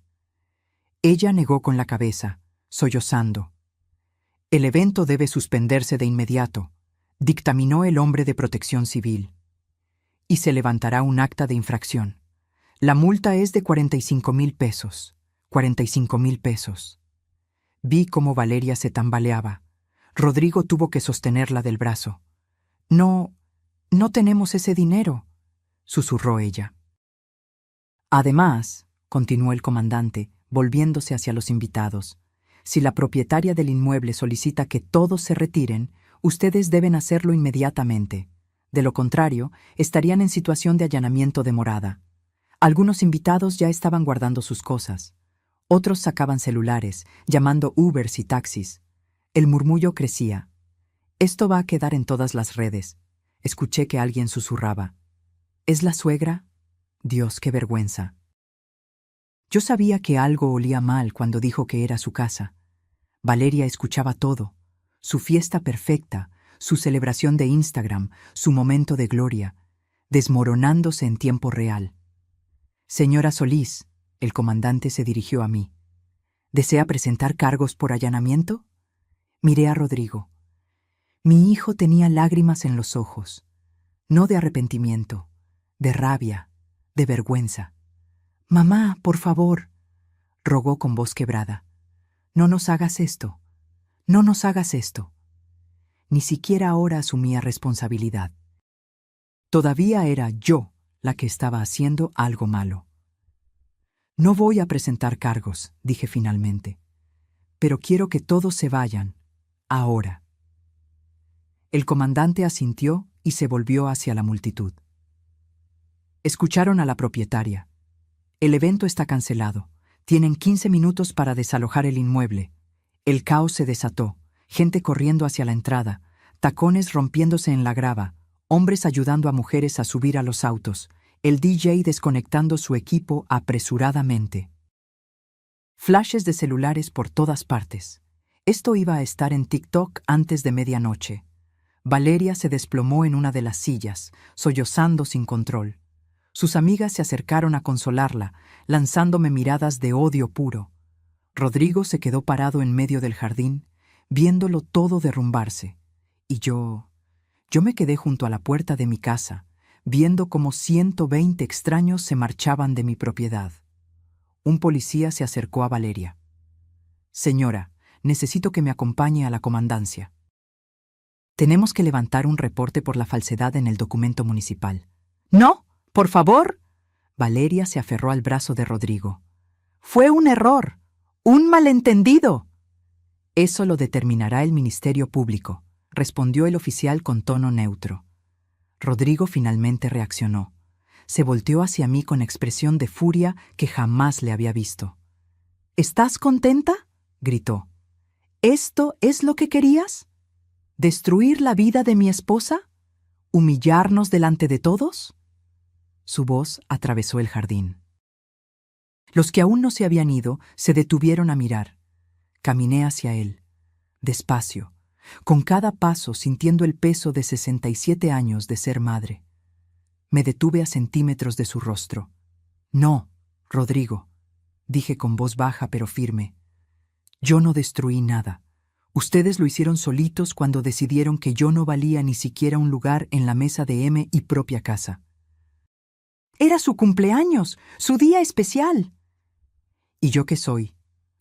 Ella negó con la cabeza, sollozando. «El evento debe suspenderse de inmediato», dictaminó el hombre de protección civil. «Y se levantará un acta de infracción. La multa es de 45,000 pesos. 45,000 pesos». Vi cómo Valeria se tambaleaba. Rodrigo tuvo que sostenerla del brazo. «No tenemos ese dinero», susurró ella. «Además», continuó el comandante, volviéndose hacia los invitados, «si la propietaria del inmueble solicita que todos se retiren, ustedes deben hacerlo inmediatamente. De lo contrario, estarían en situación de allanamiento de morada. Algunos invitados ya estaban guardando sus cosas. Otros sacaban celulares, llamando Ubers y taxis. El murmullo crecía. «Esto va a quedar en todas las redes». Escuché que alguien susurraba. «¿Es la suegra? Dios, qué vergüenza». Yo sabía que algo olía mal cuando dijo que era su casa. Valeria escuchaba todo. Su fiesta perfecta, su celebración de Instagram, su momento de gloria, desmoronándose en tiempo real. «Señora Solís», el comandante se dirigió a mí. «¿Desea presentar cargos por allanamiento?». Miré a Rodrigo. Mi hijo tenía lágrimas en los ojos, no de arrepentimiento, de rabia, de vergüenza. «Mamá, por favor». rogó con voz quebrada. No nos hagas esto. No nos hagas esto. Ni siquiera ahora asumía responsabilidad. Todavía era yo la que estaba haciendo algo malo. No voy a presentar cargos, dije finalmente, pero quiero que todos se vayan, ahora. El comandante asintió y se volvió hacia la multitud. Escucharon a la propietaria. El evento está cancelado. Tienen 15 minutos para desalojar el inmueble. El caos se desató, gente corriendo hacia la entrada, tacones rompiéndose en la grava, hombres ayudando a mujeres a subir a los autos, el DJ desconectando su equipo apresuradamente. Flashes de celulares por todas partes. Esto iba a estar en TikTok antes de medianoche. Valeria se desplomó en una de las sillas, sollozando sin control. Sus amigas se acercaron a consolarla, lanzándome miradas de odio puro. Rodrigo se quedó parado en medio del jardín, viéndolo todo derrumbarse. Y yo me quedé junto a la puerta de mi casa, viendo cómo 120 extraños se marchaban de mi propiedad. Un policía se acercó a Valeria. «Señora, necesito que me acompañe a la comandancia. Tenemos que levantar un reporte por la falsedad en el documento municipal». «¡No! ¡Por favor!». Valeria se aferró al brazo de Rodrigo. «Fue un error, un malentendido». «Eso lo determinará el Ministerio Público», respondió el oficial con tono neutro. Rodrigo finalmente reaccionó. Se volteó hacia mí con expresión de furia que jamás le había visto. «¿Estás contenta?», gritó. «¿Esto es lo que querías? ¿Destruir la vida de mi esposa? ¿Humillarnos delante de todos?». Su voz atravesó el jardín. Los que aún no se habían ido se detuvieron a mirar. Caminé hacia él, despacio, con cada paso sintiendo el peso de 67 años de ser madre. Me detuve a centímetros de su rostro. «No, Rodrigo», dije con voz baja pero firme. «Yo no destruí nada. Ustedes lo hicieron solitos cuando decidieron que yo no valía ni siquiera un lugar en la mesa de M y propia casa». «Era su cumpleaños, su día especial». «¿Y yo qué soy?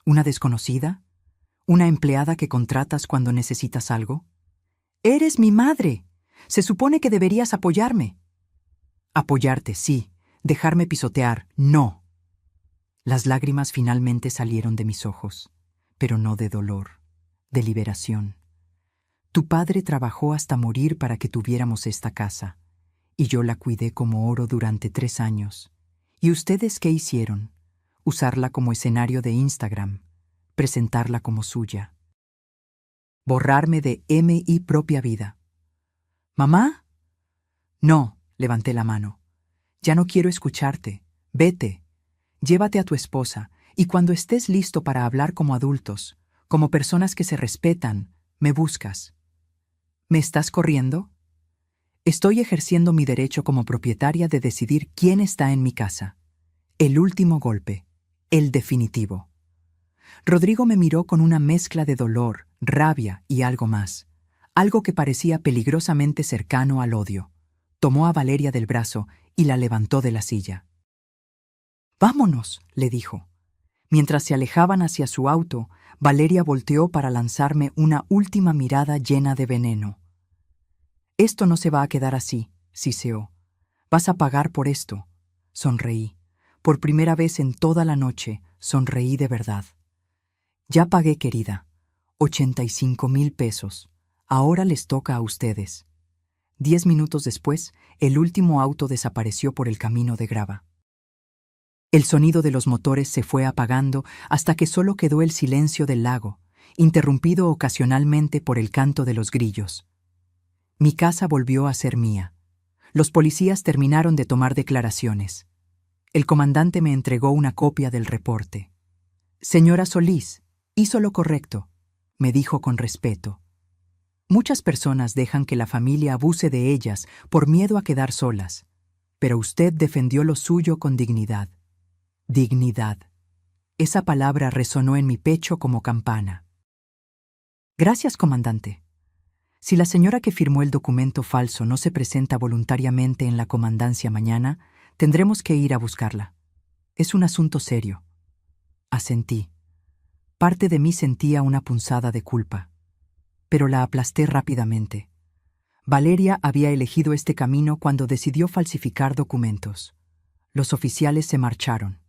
¿Una desconocida? ¿Una empleada que contratas cuando necesitas algo?». «Eres mi madre. Se supone que deberías apoyarme». «Apoyarte, sí. Dejarme pisotear, no». Las lágrimas finalmente salieron de mis ojos, pero no de dolor, de liberación. Tu padre trabajó hasta morir para que tuviéramos esta casa, y yo la cuidé como oro durante 3 años. ¿Y ustedes qué hicieron? Usarla como escenario de Instagram, presentarla como suya. Borrarme de mi propia vida. ¿Mamá? No, levanté la mano. Ya no quiero escucharte. Vete. Llévate a tu esposa, y cuando estés listo para hablar como adultos, como personas que se respetan, me buscas. ¿Me estás corriendo? Estoy ejerciendo mi derecho como propietaria de decidir quién está en mi casa. El último golpe, el definitivo. Rodrigo me miró con una mezcla de dolor, rabia y algo más, algo que parecía peligrosamente cercano al odio. Tomó a Valeria del brazo y la levantó de la silla. «Vámonos», le dijo. Mientras se alejaban hacia su auto, Valeria volteó para lanzarme una última mirada llena de veneno. «Esto no se va a quedar así», siseó. «Vas a pagar por esto». Sonreí. Por primera vez en toda la noche, sonreí de verdad. «Ya pagué, querida. 85,000 pesos. Ahora les toca a ustedes». 10 minutos después, el último auto desapareció por el camino de grava. El sonido de los motores se fue apagando hasta que solo quedó el silencio del lago, interrumpido ocasionalmente por el canto de los grillos. Mi casa volvió a ser mía. Los policías terminaron de tomar declaraciones. El comandante me entregó una copia del reporte. «Señora Solís, hizo lo correcto», me dijo con respeto. Muchas personas dejan que la familia abuse de ellas por miedo a quedar solas, pero usted defendió lo suyo con dignidad. Dignidad. Esa palabra resonó en mi pecho como campana. «Gracias, comandante. Si la señora que firmó el documento falso no se presenta voluntariamente en la comandancia mañana, tendremos que ir a buscarla. Es un asunto serio». Asentí. Parte de mí sentía una punzada de culpa, pero la aplasté rápidamente. Valeria había elegido este camino cuando decidió falsificar documentos. Los oficiales se marcharon.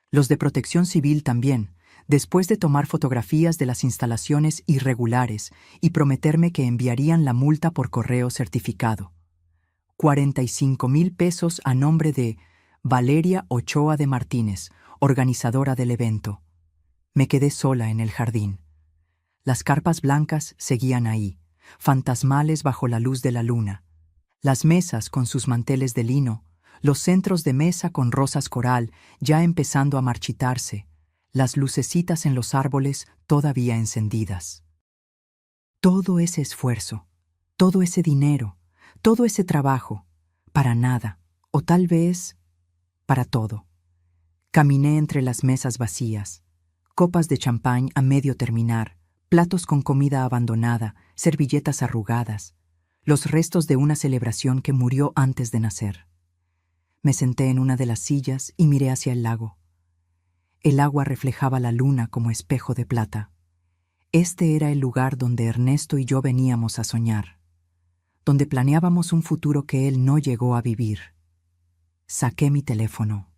Los de Protección Civil también, después de tomar fotografías de las instalaciones irregulares y prometerme que enviarían la multa por correo certificado. 45,000 pesos a nombre de Valeria Ochoa de Martínez, organizadora del evento. Me quedé sola en el jardín. Las carpas blancas seguían ahí, fantasmales bajo la luz de la luna. Las mesas con sus manteles de lino, los centros de mesa con rosas coral ya empezando a marchitarse, las lucecitas en los árboles todavía encendidas. Todo ese esfuerzo, todo ese dinero, todo ese trabajo, para nada, o tal vez para todo. Caminé entre las mesas vacías, copas de champán a medio terminar, platos con comida abandonada, servilletas arrugadas, los restos de una celebración que murió antes de nacer. Me senté en una de las sillas y miré hacia el lago. El agua reflejaba la luna como espejo de plata. Este era el lugar donde Ernesto y yo veníamos a soñar, donde planeábamos un futuro que él no llegó a vivir. Saqué mi teléfono.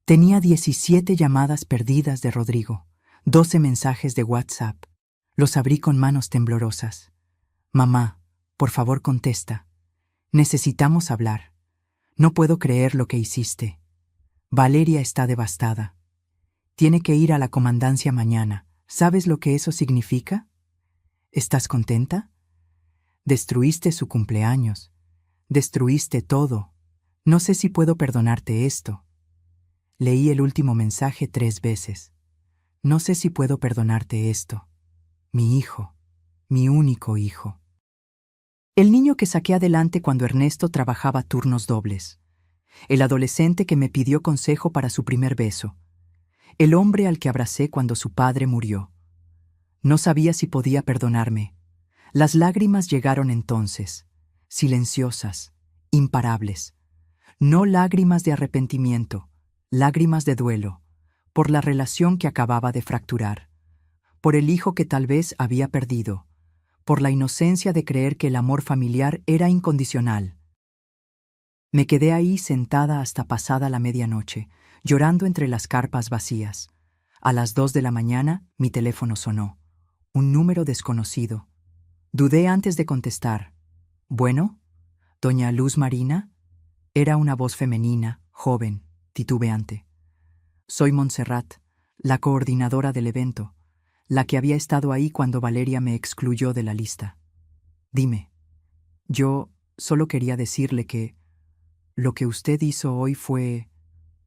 Tenía 17 llamadas perdidas de Rodrigo, 12 mensajes de WhatsApp. Los abrí con manos temblorosas. Mamá, por favor contesta. Necesitamos hablar. No puedo creer lo que hiciste. Valeria está devastada. Tiene que ir a la comandancia mañana. ¿Sabes lo que eso significa? ¿Estás contenta? Destruiste su cumpleaños. Destruiste todo. No sé si puedo perdonarte esto. Leí el último mensaje 3 veces. No sé si puedo perdonarte esto. Mi hijo, mi único hijo. El niño que saqué adelante cuando Ernesto trabajaba turnos dobles. El adolescente que me pidió consejo para su primer beso. El hombre al que abracé cuando su padre murió. No sabía si podía perdonarme. Las lágrimas llegaron entonces, silenciosas, imparables. No lágrimas de arrepentimiento, lágrimas de duelo, por la relación que acababa de fracturar, por el hijo que tal vez había perdido, por la inocencia de creer que el amor familiar era incondicional. Me quedé ahí sentada hasta pasada la medianoche, llorando entre las carpas vacías. A las 2 de la mañana, mi teléfono sonó. Un número desconocido. Dudé antes de contestar. ¿Bueno? ¿Doña Luz Marina? Era una voz femenina, joven, titubeante. Soy Montserrat, la coordinadora del evento, la que había estado ahí cuando Valeria me excluyó de la lista. Dime. Yo solo quería decirle que lo que usted hizo hoy fue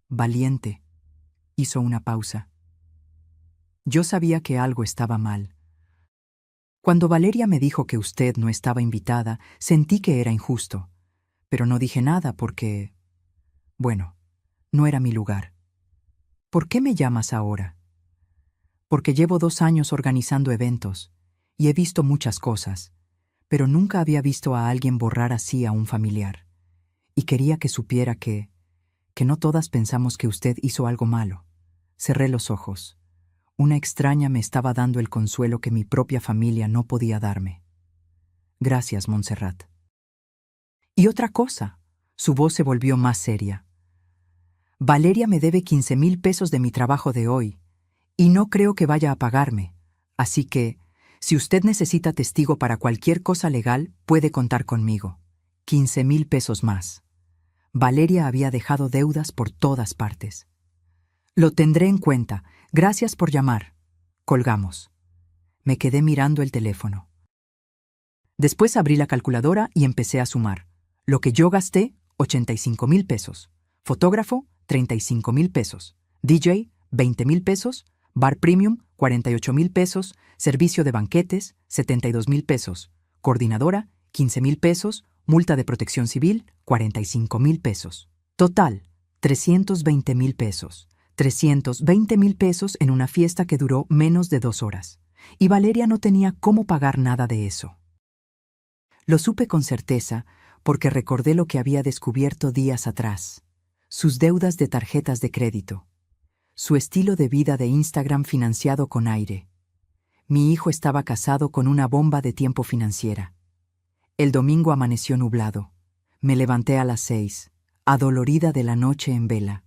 valiente. Hizo una pausa. Yo sabía que algo estaba mal. Cuando Valeria me dijo que usted no estaba invitada, sentí que era injusto, pero no dije nada porque, bueno, no era mi lugar. ¿Por qué me llamas ahora? Porque llevo 2 años organizando eventos y he visto muchas cosas, pero nunca había visto a alguien borrar así a un familiar. Y quería que supiera que no todas pensamos que usted hizo algo malo. Cerré los ojos. Una extraña me estaba dando el consuelo que mi propia familia no podía darme. Gracias, Montserrat. Y otra cosa, su voz se volvió más seria. Valeria me debe 15,000 pesos de mi trabajo de hoy, y no creo que vaya a pagarme. Así que, si usted necesita testigo para cualquier cosa legal, puede contar conmigo. 15,000 pesos más. Valeria había dejado deudas por todas partes. Lo tendré en cuenta. Gracias por llamar. Colgamos. Me quedé mirando el teléfono. Después abrí la calculadora y empecé a sumar. Lo que yo gasté, 85,000 pesos. Fotógrafo, 35,000 pesos. DJ, 20,000 pesos. Bar Premium, 48,000 pesos. Servicio de banquetes, 72,000 pesos. Coordinadora, 15,000 pesos. Multa de protección civil, 45,000 pesos. Total, 320,000 pesos. 320,000 pesos en una fiesta que duró menos de 2 horas. Y Valeria no tenía cómo pagar nada de eso. Lo supe con certeza porque recordé lo que había descubierto días atrás. Sus deudas de tarjetas de crédito. su estilo de vida de Instagram financiado con aire. Mi hijo estaba casado con una bomba de tiempo financiera. El domingo amaneció nublado. Me levanté a las 6, adolorida de la noche en vela.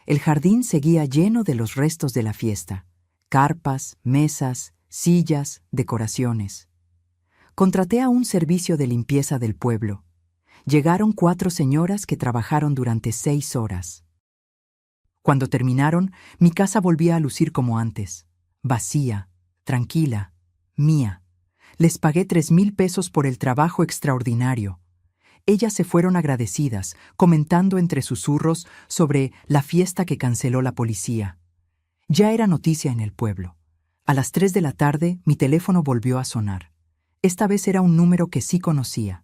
El jardín seguía lleno de los restos de la fiesta: carpas, mesas, sillas, decoraciones. Contraté a un servicio de limpieza del pueblo. Llegaron 4 señoras que trabajaron durante 6 horas. Cuando terminaron, mi casa volvía a lucir como antes, vacía, tranquila, mía. Les pagué 3,000 pesos por el trabajo extraordinario. Ellas se fueron agradecidas, comentando entre susurros sobre la fiesta que canceló la policía. Ya era noticia en el pueblo. A las 3 de la tarde, mi teléfono volvió a sonar. Esta vez era un número que sí conocía.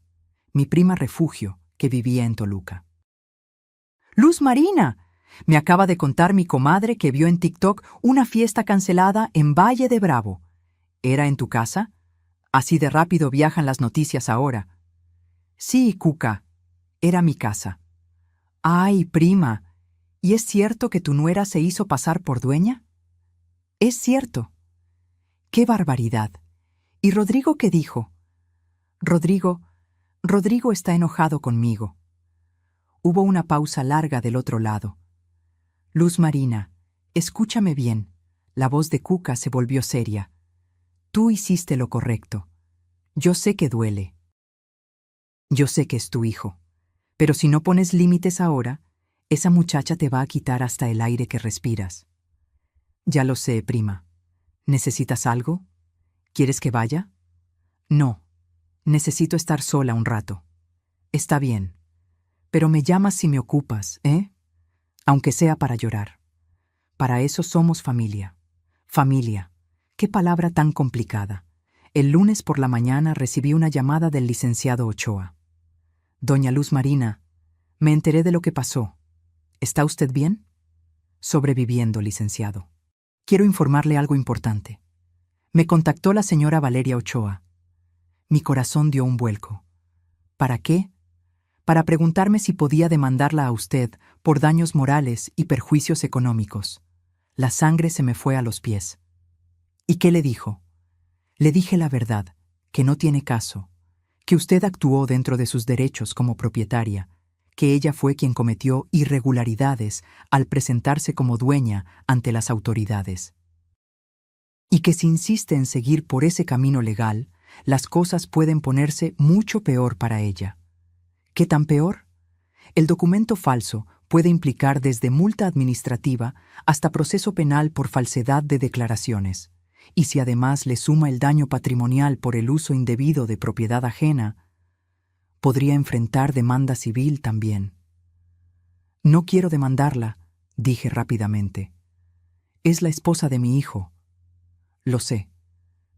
Mi prima Refugio, que vivía en Toluca. ¡Luz Marina! Me acaba de contar mi comadre que vio en TikTok una fiesta cancelada en Valle de Bravo. ¿Era en tu casa? Así de rápido viajan las noticias ahora. Sí, Cuca, era mi casa. Ay, prima, ¿y es cierto que tu nuera se hizo pasar por dueña? Es cierto. ¡Qué barbaridad! ¿Y Rodrigo qué dijo? Rodrigo está enojado conmigo. Hubo una pausa larga del otro lado. Luz Marina, escúchame bien. La voz de Cuca se volvió seria. Tú hiciste lo correcto. Yo sé que duele. Yo sé que es tu hijo. Pero si no pones límites ahora, esa muchacha te va a quitar hasta el aire que respiras. Ya lo sé, prima. ¿Necesitas algo? ¿Quieres que vaya? No. Necesito estar sola un rato. Está bien. Pero me llamas si me ocupas, ¿eh? Aunque sea para llorar. Para eso somos familia. Familia. Qué palabra tan complicada. El lunes por la mañana recibí una llamada del licenciado Ochoa. Doña Luz Marina, me enteré de lo que pasó. ¿Está usted bien? Sobreviviendo, licenciado. Quiero informarle algo importante. Me contactó la señora Valeria Ochoa. Mi corazón dio un vuelco. ¿Para qué? Para preguntarme si podía demandarla a usted por daños morales y perjuicios económicos. La sangre se me fue a los pies. ¿Y qué le dijo? Le dije la verdad, que no tiene caso, que usted actuó dentro de sus derechos como propietaria, que ella fue quien cometió irregularidades al presentarse como dueña ante las autoridades. Y que si insiste en seguir por ese camino legal, las cosas pueden ponerse mucho peor para ella. ¿Qué tan peor? El documento falso puede implicar desde multa administrativa hasta proceso penal por falsedad de declaraciones. Y si además le suma el daño patrimonial por el uso indebido de propiedad ajena, podría enfrentar demanda civil también. No quiero demandarla, dije rápidamente. Es la esposa de mi hijo. Lo sé,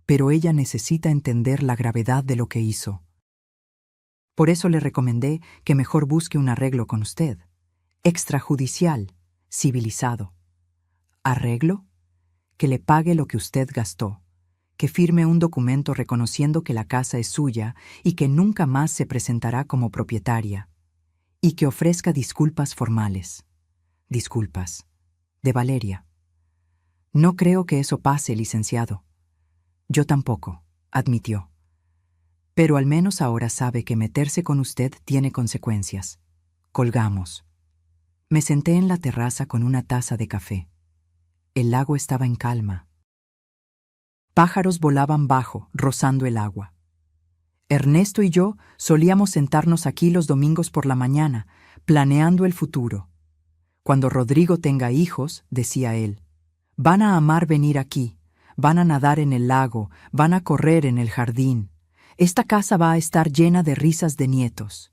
pero ella necesita entender la gravedad de lo que hizo. Por eso le recomendé que mejor busque un arreglo con usted. Extrajudicial, civilizado. ¿Arreglo? Que le pague lo que usted gastó, que firme un documento reconociendo que la casa es suya y que nunca más se presentará como propietaria, y que ofrezca disculpas formales. Disculpas. De Valeria. No creo que eso pase, licenciado. Yo tampoco, admitió. Pero al menos ahora sabe que meterse con usted tiene consecuencias. Colgamos. Me senté en la terraza con una taza de café. El lago estaba en calma. Pájaros volaban bajo, rozando el agua. Ernesto y yo solíamos sentarnos aquí los domingos por la mañana, planeando el futuro. Cuando Rodrigo tenga hijos, decía él, van a amar venir aquí, van a nadar en el lago, van a correr en el jardín. Esta casa va a estar llena de risas de nietos.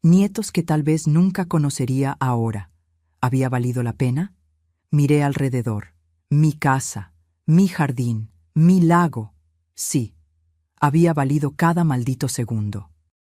Nietos que tal vez nunca conocería ahora. ¿Había valido la pena? Miré alrededor. Mi casa, mi jardín, mi lago. Sí, había valido cada maldito segundo.